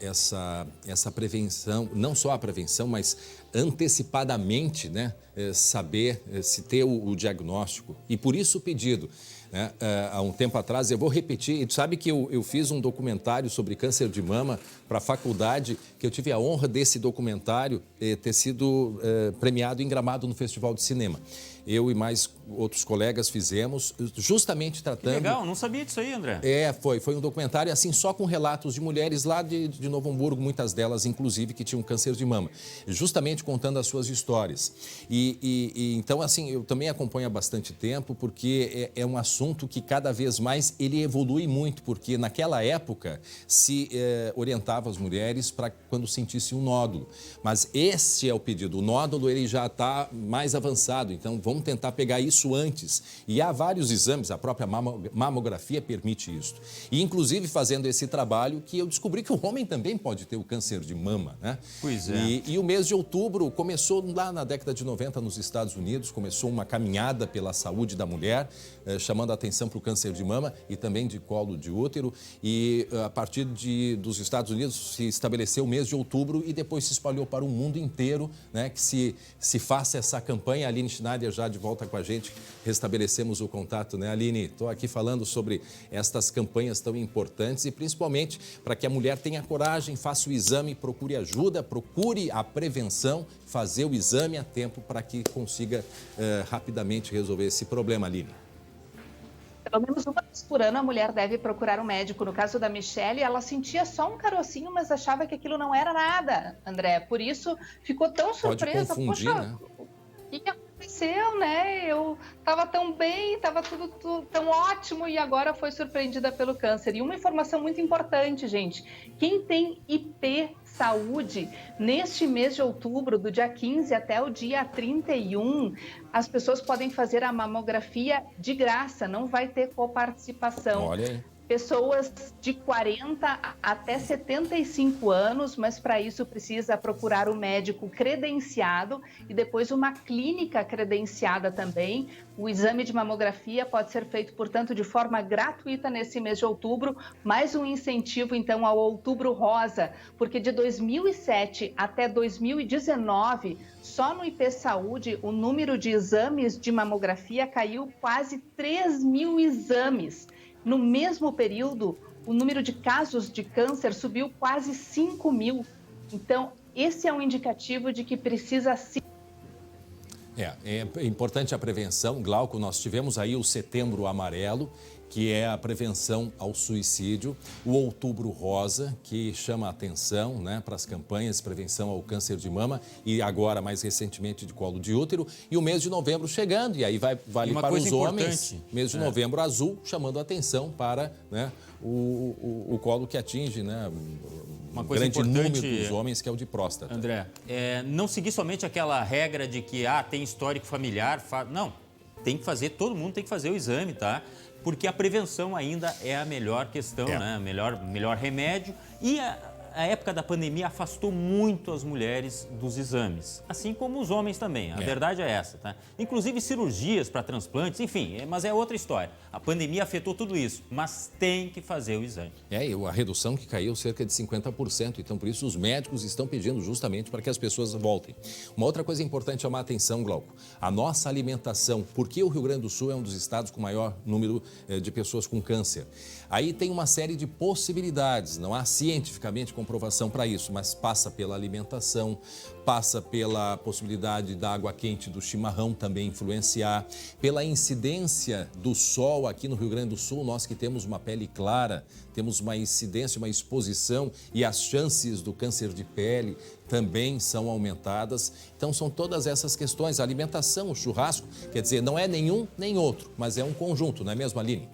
prevenção, não só a prevenção, mas antecipadamente, né, saber se ter o diagnóstico. E por isso o pedido. Né? Há um tempo atrás, eu vou repetir, e tu sabe que eu fiz um documentário sobre câncer de mama para a faculdade, que eu tive a honra desse documentário ter sido premiado em Gramado no Festival de Cinema. Eu e mais outros colegas fizemos, justamente tratando... Que legal, não sabia disso aí, André. Foi um documentário assim, só com relatos de mulheres lá de Novo Hamburgo, muitas delas, inclusive, que tinham câncer de mama, justamente contando as suas histórias. Então, assim, eu também acompanho há bastante tempo, porque é um assunto que cada vez mais ele evolui muito, porque naquela época se orientava as mulheres para quando sentisse um nódulo. Mas esse é o pedido, o nódulo ele já está mais avançado, então vamos tentar pegar isso antes. E há vários exames, a própria mamografia permite isso. E, inclusive, fazendo esse trabalho, que eu descobri que o homem também pode ter o câncer de mama, né? Pois é. E o mês de outubro começou lá na década de 90 nos Estados Unidos, começou uma caminhada pela saúde da mulher, chamando a atenção para o câncer de mama e também de colo de útero. E a partir dos Estados Unidos se estabeleceu o mês de outubro e depois se espalhou para o mundo inteiro, né? Que se faça essa campanha. A Aline Schneider já de volta com a gente, restabelecemos o contato, né, Aline? Estou aqui falando sobre estas campanhas tão importantes e principalmente para que a mulher tenha coragem, faça o exame, procure ajuda, procure a prevenção, fazer o exame a tempo para que consiga rapidamente resolver esse problema, Aline. Pelo menos uma vez por ano a mulher deve procurar um médico. No caso da Michele, ela sentia só um carocinho, mas achava que aquilo não era nada, André. Por isso ficou tão surpresa. Pode confundir, poxa, né? O que aconteceu, né? Eu estava tão bem, estava tudo tão ótimo e agora foi surpreendida pelo câncer. E uma informação muito importante, gente. Quem tem IP Saúde, neste mês de outubro, do dia 15 até o dia 31, as pessoas podem fazer a mamografia de graça, não vai ter coparticipação. Olha aí. pessoas de 40 até 75 anos, mas para isso precisa procurar um médico credenciado e depois uma clínica credenciada também. O exame de mamografia pode ser feito, portanto, de forma gratuita nesse mês de outubro, mais um incentivo, então, ao Outubro Rosa, porque de 2007 até 2019, só no IP Saúde, o número de exames de mamografia caiu quase 3 mil exames. No mesmo período, o número de casos de câncer subiu quase 5 mil. Então, esse é um indicativo de que precisa sim. É importante a prevenção. Glauco, nós tivemos aí o Setembro Amarelo, que é a prevenção ao suicídio, o Outubro Rosa, que chama a atenção, né, para as campanhas de prevenção ao câncer de mama e agora, mais recentemente, de colo de útero, e o mês de novembro chegando, e aí vale para os homens, mês de novembro azul, chamando a atenção para, né, o colo que atinge, né, uma coisa grande importante, número dos homens, que é o de próstata. André, não seguir somente aquela regra de que tem histórico familiar, não, tem que fazer, todo mundo tem que fazer o exame, tá? Porque a prevenção ainda é a melhor questão, né? Melhor remédio. E a época da pandemia afastou muito as mulheres dos exames, assim como os homens também. A verdade é essa, tá? Inclusive cirurgias para transplantes, enfim, mas é outra história. A pandemia afetou tudo isso, mas tem que fazer o exame. E a redução que caiu cerca de 50%, então por isso os médicos estão pedindo justamente para que as pessoas voltem. Uma outra coisa importante chamar a atenção, Glauco, a nossa alimentação. Por que o Rio Grande do Sul é um dos estados com maior número de pessoas com câncer? Aí tem uma série de possibilidades, não há cientificamente comprovação para isso, mas passa pela alimentação, passa pela possibilidade da água quente do chimarrão também influenciar, pela incidência do sol aqui no Rio Grande do Sul, nós que temos uma pele clara, temos uma incidência, uma exposição e as chances do câncer de pele também são aumentadas. Então são todas essas questões, a alimentação, o churrasco, quer dizer, não é nenhum nem outro, mas é um conjunto, não é mesmo, Aline?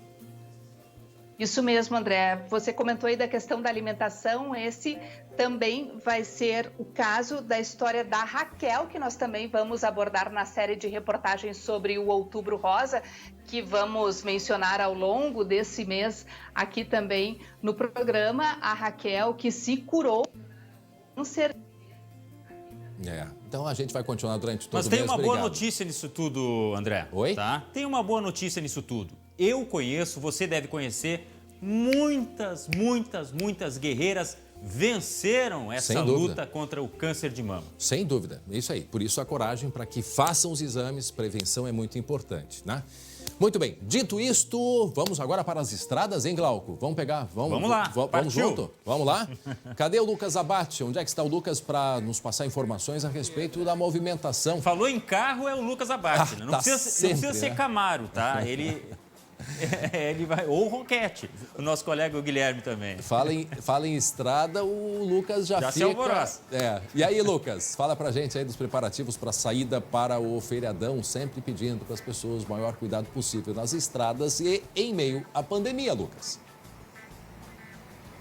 Isso mesmo, André. Você comentou aí da questão da alimentação. Esse também vai ser o caso da história da Raquel, que nós também vamos abordar na série de reportagens sobre o Outubro Rosa, que vamos mencionar ao longo desse mês aqui também no programa. A Raquel que se curou do câncer. Então a gente vai continuar durante todo o mês. Mas tem uma boa notícia nisso tudo, André. Oi? Tá? Tem uma boa notícia nisso tudo. Eu conheço, você deve conhecer, muitas guerreiras venceram essa luta contra o câncer de mama. Sem dúvida, é isso aí. Por isso a coragem para que façam os exames, prevenção é muito importante, né? Muito bem, dito isto, vamos agora para as estradas, hein, Glauco? Vamos pegar, vamos lá, vamos junto? Vamos lá? Cadê o Lucas Abate? Onde é que está o Lucas para nos passar informações a respeito da movimentação? Falou em carro, é o Lucas Abate, né? Não precisa ser Camaro, tá? Ele vai, ou Roquete, o nosso colega o Guilherme também. Fala em estrada, o Lucas já fica... se alvoroça. E aí, Lucas, fala pra gente aí dos preparativos para a saída para o feriadão, sempre pedindo para as pessoas o maior cuidado possível nas estradas e em meio à pandemia, Lucas.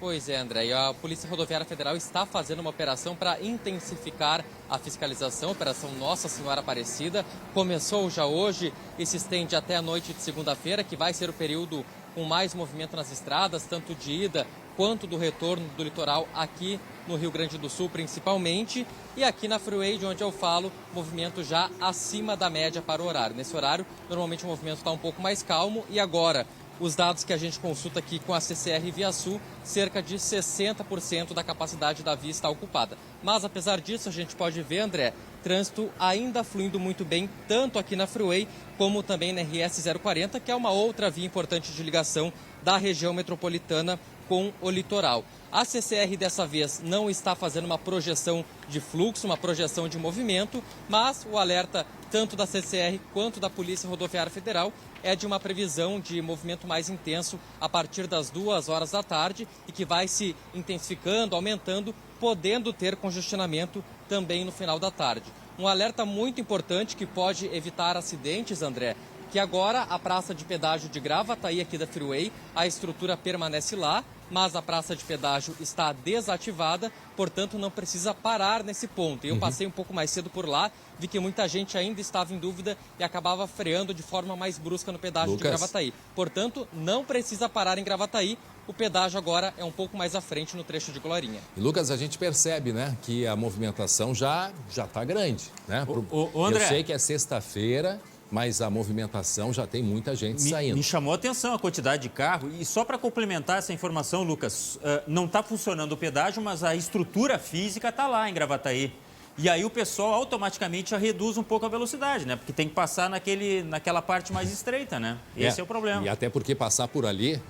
Pois é, André, e a Polícia Rodoviária Federal está fazendo uma operação para intensificar a fiscalização, Operação Nossa Senhora Aparecida. Começou já hoje e se estende até a noite de segunda-feira, que vai ser o período com mais movimento nas estradas, tanto de ida quanto do retorno do litoral aqui no Rio Grande do Sul, principalmente. E aqui na Freeway, de onde eu falo, movimento já acima da média para o horário. Nesse horário, normalmente o movimento está um pouco mais calmo e agora... Os dados que a gente consulta aqui com a CCR Via Sul, cerca de 60% da capacidade da via está ocupada. Mas, apesar disso, a gente pode ver, André, trânsito ainda fluindo muito bem, tanto aqui na Freeway, como também na RS 040, que é uma outra via importante de ligação da região metropolitana com o litoral. A CCR dessa vez não está fazendo uma projeção de fluxo, uma projeção de movimento, mas o alerta tanto da CCR quanto da Polícia Rodoviária Federal é de uma previsão de movimento mais intenso a partir das 2 horas da tarde e que vai se intensificando, aumentando, podendo ter congestionamento também no final da tarde. Um alerta muito importante que pode evitar acidentes, André, que agora a praça de pedágio de Gravataí aqui da Freeway, a estrutura permanece lá mas a praça de pedágio está desativada, portanto não precisa parar nesse ponto. Eu passei um pouco mais cedo por lá, vi que muita gente ainda estava em dúvida e acabava freando de forma mais brusca no pedágio de Gravataí. Portanto, não precisa parar em Gravataí. O pedágio agora é um pouco mais à frente no trecho de Glorinha. E, Lucas, a gente percebe, né, que a movimentação já está grande, né? André, eu sei que é sexta-feira, mas a movimentação já tem muita gente saindo. Me chamou a atenção a quantidade de carro. E só para complementar essa informação, Lucas, não está funcionando o pedágio, mas a estrutura física está lá em Gravataí. E aí o pessoal automaticamente já reduz um pouco a velocidade, né? Porque tem que passar naquela parte mais estreita, né? Esse é o problema. E até porque passar por ali,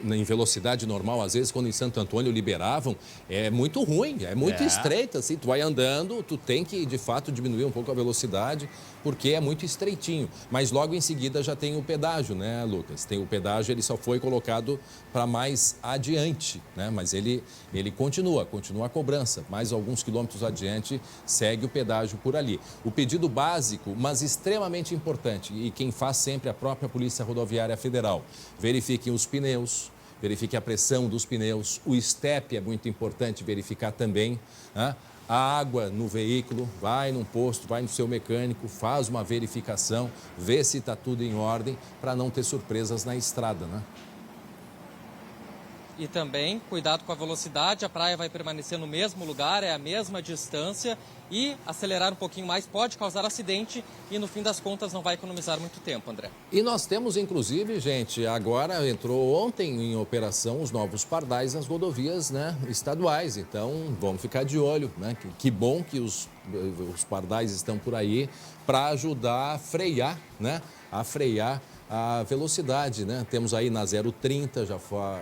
em velocidade normal, às vezes, quando em Santo Antônio liberavam, é muito ruim, é muito estreita. Assim, tu vai andando, tu tem que, de fato, diminuir um pouco a velocidade, porque é muito estreitinho. Mas logo em seguida já tem o pedágio, né, Lucas? Tem o pedágio, ele só foi colocado para mais adiante, né? Mas ele continua a cobrança. Mais alguns quilômetros adiante, segue o pedágio por ali. O pedido básico, mas extremamente importante, e quem faz sempre a própria Polícia Rodoviária Federal, verifiquem os pneus, verifique a pressão dos pneus, o estepe é muito importante verificar também, né? A água no veículo, vai num posto, vai no seu mecânico, faz uma verificação, vê se está tudo em ordem, para não ter surpresas na estrada, né? E também, cuidado com a velocidade, a praia vai permanecer no mesmo lugar, é a mesma distância, e acelerar um pouquinho mais pode causar acidente e, no fim das contas, não vai economizar muito tempo, André. E nós temos, inclusive, gente, agora entrou ontem em operação os novos pardais nas rodovias, né, estaduais. Então, vamos ficar de olho, né? Que bom que os pardais estão por aí para ajudar a frear, né? A frear a velocidade, né? Temos aí na 030,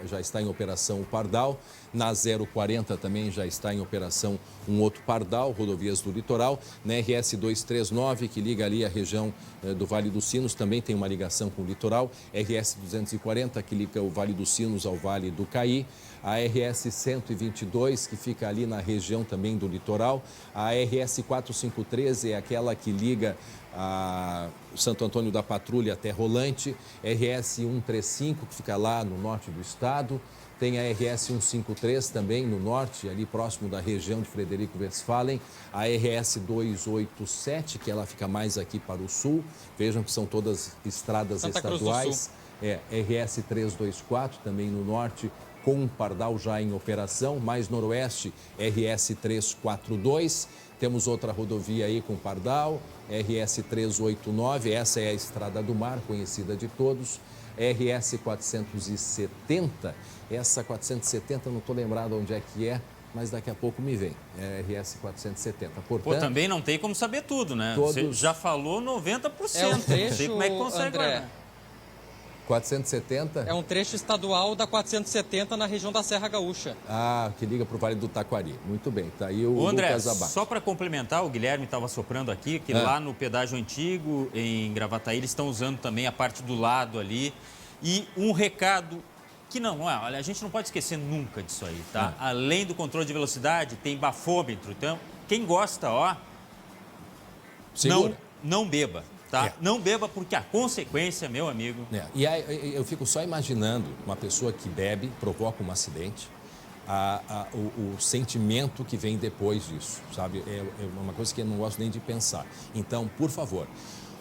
já está em operação o pardal, na 040 também já está em operação um outro pardal, rodovias do litoral, na RS 239, que liga ali a região do Vale dos Sinos, também tem uma ligação com o litoral, RS 240, que liga o Vale dos Sinos ao Vale do Caí, a RS 122, que fica ali na região também do litoral, a RS 4513 é aquela que liga a Santo Antônio da Patrulha até Rolante, RS 135, que fica lá no norte do estado, tem a RS 153 também no norte, ali próximo da região de Frederico Westphalen, a RS 287, que ela fica mais aqui para o sul, vejam que são todas estradas estaduais, RS 324 também no norte, com um pardal já em operação, mais noroeste, RS 342, temos outra rodovia aí com pardal, RS 389, essa é a Estrada do Mar, conhecida de todos, RS 470, essa 470 não estou lembrado onde é que é, mas daqui a pouco me vem, é RS 470. Portanto, também não tem como saber tudo, né? Você já falou 90%, um trecho, não sei como é que consegue, André. 470? É um trecho estadual da 470 na região da Serra Gaúcha. Ah, que liga para o Vale do Taquari. Muito bem, tá aí o André, Lucas Abate. só para complementar, o Guilherme estava soprando aqui, que lá no pedágio antigo, em Gravataí, eles estão usando também a parte do lado ali. E um recado que olha, a gente não pode esquecer nunca disso aí, tá? Além do controle de velocidade, tem bafômetro. Então, quem gosta, não beba. Tá? Não beba, porque a consequência, meu amigo... E aí, eu fico só imaginando uma pessoa que bebe, provoca um acidente, o sentimento que vem depois disso, sabe? É uma coisa que eu não gosto nem de pensar. Então, por favor...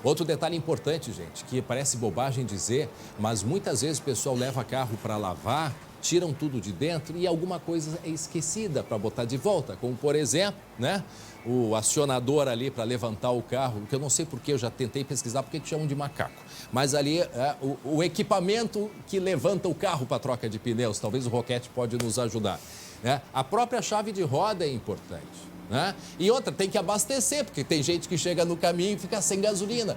Outro detalhe importante, gente, que parece bobagem dizer, mas muitas vezes o pessoal leva carro para lavar, tiram tudo de dentro e alguma coisa é esquecida para botar de volta, como por exemplo, né, o acionador ali para levantar o carro, que eu não sei porque, eu já tentei pesquisar porque chamam de macaco, mas ali o equipamento que levanta o carro para troca de pneus, talvez o Roquete pode nos ajudar, né? A própria chave de roda é importante. Né? E outra, tem que abastecer, porque tem gente que chega no caminho e fica sem gasolina.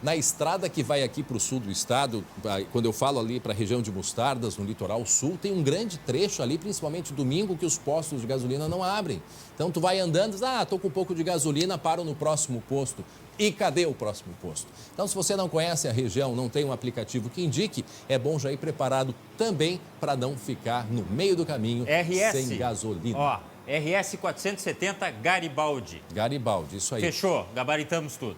Na estrada que vai aqui para o sul do estado, quando eu falo ali para a região de Mostardas, no litoral sul, tem um grande trecho ali, principalmente domingo, que os postos de gasolina não abrem. Então, tu vai andando, estou com um pouco de gasolina, paro no próximo posto. E cadê o próximo posto? Então, se você não conhece a região, não tem um aplicativo que indique, é bom já ir preparado também para não ficar no meio do caminho sem gasolina. RS 470 Garibaldi. Garibaldi, isso aí. Fechou, gabaritamos tudo.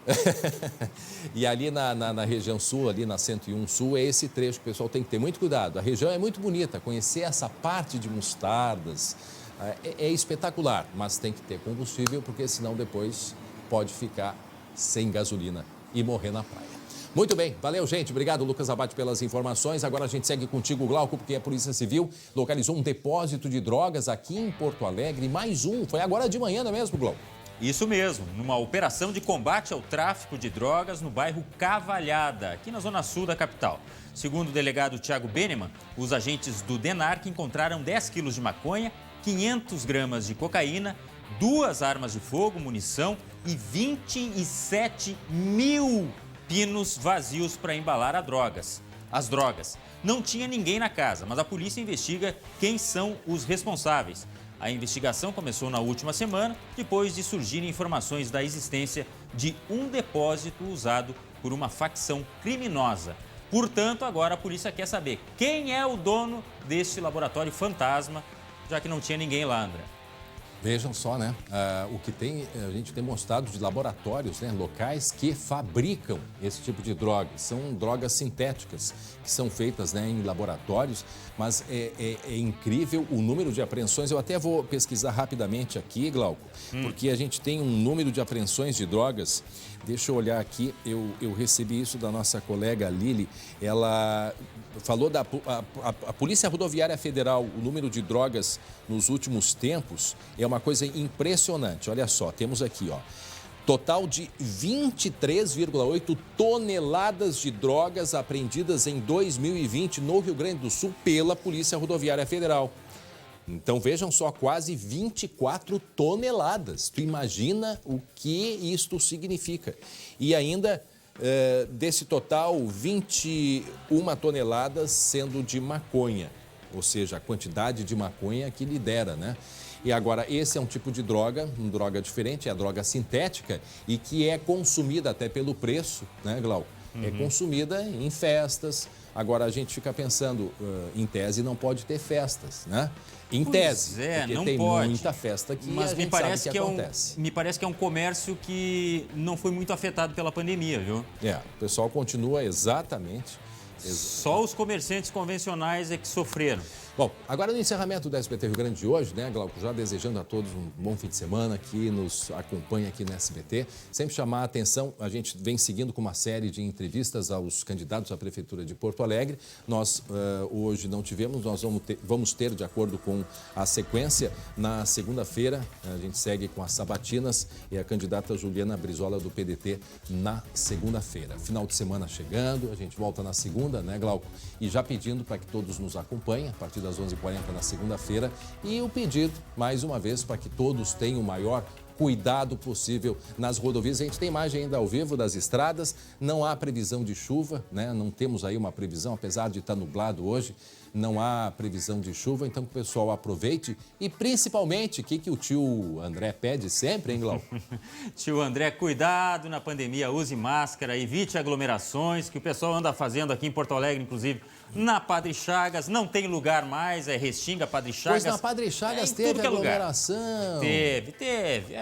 E ali na região sul, ali na 101 Sul, é esse trecho que o pessoal tem que ter muito cuidado. A região é muito bonita, conhecer essa parte de mostardas é espetacular, mas tem que ter combustível, porque senão depois pode ficar sem gasolina e morrer na praia. Muito bem, valeu, gente. Obrigado, Lucas Abate, pelas informações. Agora a gente segue contigo, Glauco, porque a Polícia Civil localizou um depósito de drogas aqui em Porto Alegre. Mais um, foi agora de manhã, não é mesmo, Glauco? Isso mesmo, numa operação de combate ao tráfico de drogas no bairro Cavalhada, aqui na zona sul da capital. Segundo o delegado Thiago Beneman, os agentes do DENARC encontraram 10 quilos de maconha, 500 gramas de cocaína, 2 armas de fogo, munição e 27 mil pinos vazios para embalar as drogas. Não tinha ninguém na casa, mas a polícia investiga quem são os responsáveis. A investigação começou na última semana, depois de surgirem informações da existência de um depósito usado por uma facção criminosa. Portanto, agora a polícia quer saber quem é o dono deste laboratório fantasma, já que não tinha ninguém lá, André. Vejam só, né? O que a gente tem mostrado de laboratórios, né? Locais que fabricam esse tipo de drogas. São drogas sintéticas que são feitas, né, em laboratórios, mas é incrível o número de apreensões. Eu até vou pesquisar rapidamente aqui, Glauco, porque a gente tem um número de apreensões de drogas. Deixa eu olhar aqui, eu recebi isso da nossa colega Lili. Ela falou da Polícia Rodoviária Federal, o número de drogas nos últimos tempos é uma coisa impressionante. Olha só, temos aqui, ó, total de 23,8 toneladas de drogas apreendidas em 2020 no Rio Grande do Sul pela Polícia Rodoviária Federal. Então, vejam só, quase 24 toneladas. Tu imagina o que isto significa. E ainda, desse total, 21 toneladas sendo de maconha. Ou seja, a quantidade de maconha que lidera, né? E agora, esse é um tipo de droga, uma droga diferente, é a droga sintética e que é consumida até pelo preço, né, Glauco? É consumida em festas. Agora, a gente fica pensando, em tese não pode ter festas, né? Em tese, porque não tem pode. Muita festa que Mas a gente sabe que acontece. Me parece que é um comércio que não foi muito afetado pela pandemia, viu? O pessoal continua exatamente. Só os comerciantes convencionais é que sofreram. Bom, agora no encerramento do SBT Rio Grande de hoje, né, Glauco, já desejando a todos um bom fim de semana que nos acompanha aqui no SBT. Sempre chamar a atenção, a gente vem seguindo com uma série de entrevistas aos candidatos à Prefeitura de Porto Alegre. Nós hoje não tivemos, nós vamos ter, de acordo com a sequência, na segunda-feira, a gente segue com as sabatinas e a candidata Juliana Brizola do PDT na segunda-feira. Final de semana chegando, a gente volta na segunda, né, Glauco? E já pedindo para que todos nos acompanhem a partir das 11h40 na segunda-feira. E o pedido, mais uma vez, para que todos tenham o maior cuidado possível nas rodovias. A gente tem imagem ainda ao vivo das estradas, não há previsão de chuva, né? Não temos aí uma previsão, apesar de estar nublado hoje, não há previsão de chuva, então que o pessoal aproveite e principalmente, o que o tio André pede sempre, hein, Glauco? Tio André, cuidado na pandemia, use máscara, evite aglomerações, que o pessoal anda fazendo aqui em Porto Alegre, inclusive na Padre Chagas, não tem lugar mais, é Restinga, Padre Chagas. Pois na Padre Chagas teve aglomeração. Teve.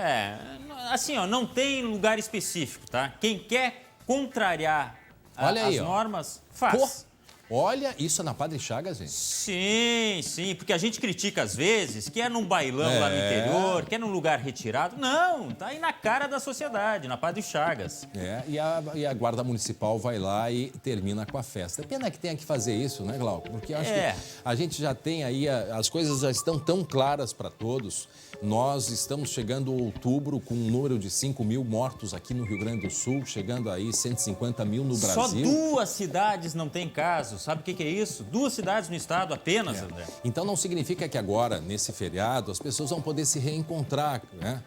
Assim, ó, não tem lugar específico, tá? Quem quer contrariar as normas, faz. Olha, isso é na Padre Chagas, gente? Sim, porque a gente critica às vezes que é num bailão lá no interior, que é num lugar retirado. Não, tá aí na cara da sociedade, na Padre Chagas. E a Guarda Municipal vai lá e termina com a festa. É pena que tenha que fazer isso, né, Glauco? Porque eu acho que a gente já tem aí, as coisas já estão tão claras para todos. Nós estamos chegando em outubro com um número de 5 mil mortos aqui no Rio Grande do Sul, chegando aí 150 mil no Brasil. Só 2 cidades não têm casos. Sabe o que é isso? 2 cidades no estado apenas, André. Então não significa que agora, nesse feriado, as pessoas vão poder se reencontrar, né?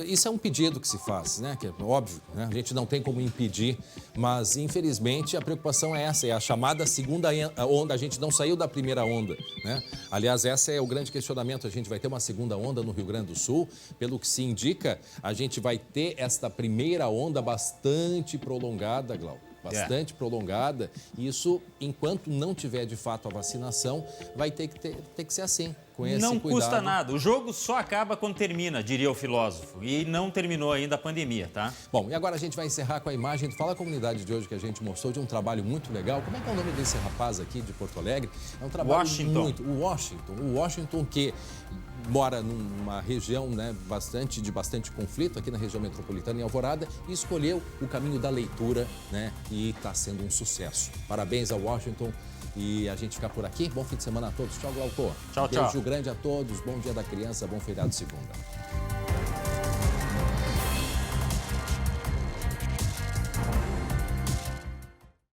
Isso é um pedido que se faz, né? Que é óbvio, né? A gente não tem como impedir, mas infelizmente a preocupação é essa, é a chamada segunda onda. A gente não saiu da primeira onda, né? Aliás, esse é o grande questionamento. A gente vai ter uma segunda onda no Rio Grande do Sul. Pelo que se indica, a gente vai ter esta primeira onda bastante prolongada, Glauco. bastante prolongada. E isso, enquanto não tiver de fato a vacinação, vai ter que ser assim, com esse não cuidado. Custa nada. O jogo só acaba quando termina, diria o filósofo. E não terminou ainda a pandemia, tá? Bom, e agora a gente vai encerrar com a imagem do Fala Comunidade de hoje que a gente mostrou, de um trabalho muito legal. Como é que é o nome desse rapaz aqui de Porto Alegre? É um trabalho O Washington, que mora numa região, né, de bastante conflito, aqui na região metropolitana, em Alvorada, e escolheu o caminho da leitura, né, e está sendo um sucesso. Parabéns ao Washington. E a gente fica por aqui. Bom fim de semana a todos. Tchau, Glauco. Tchau, tchau. Beijo grande a todos. Bom dia da criança, bom feriado de segunda.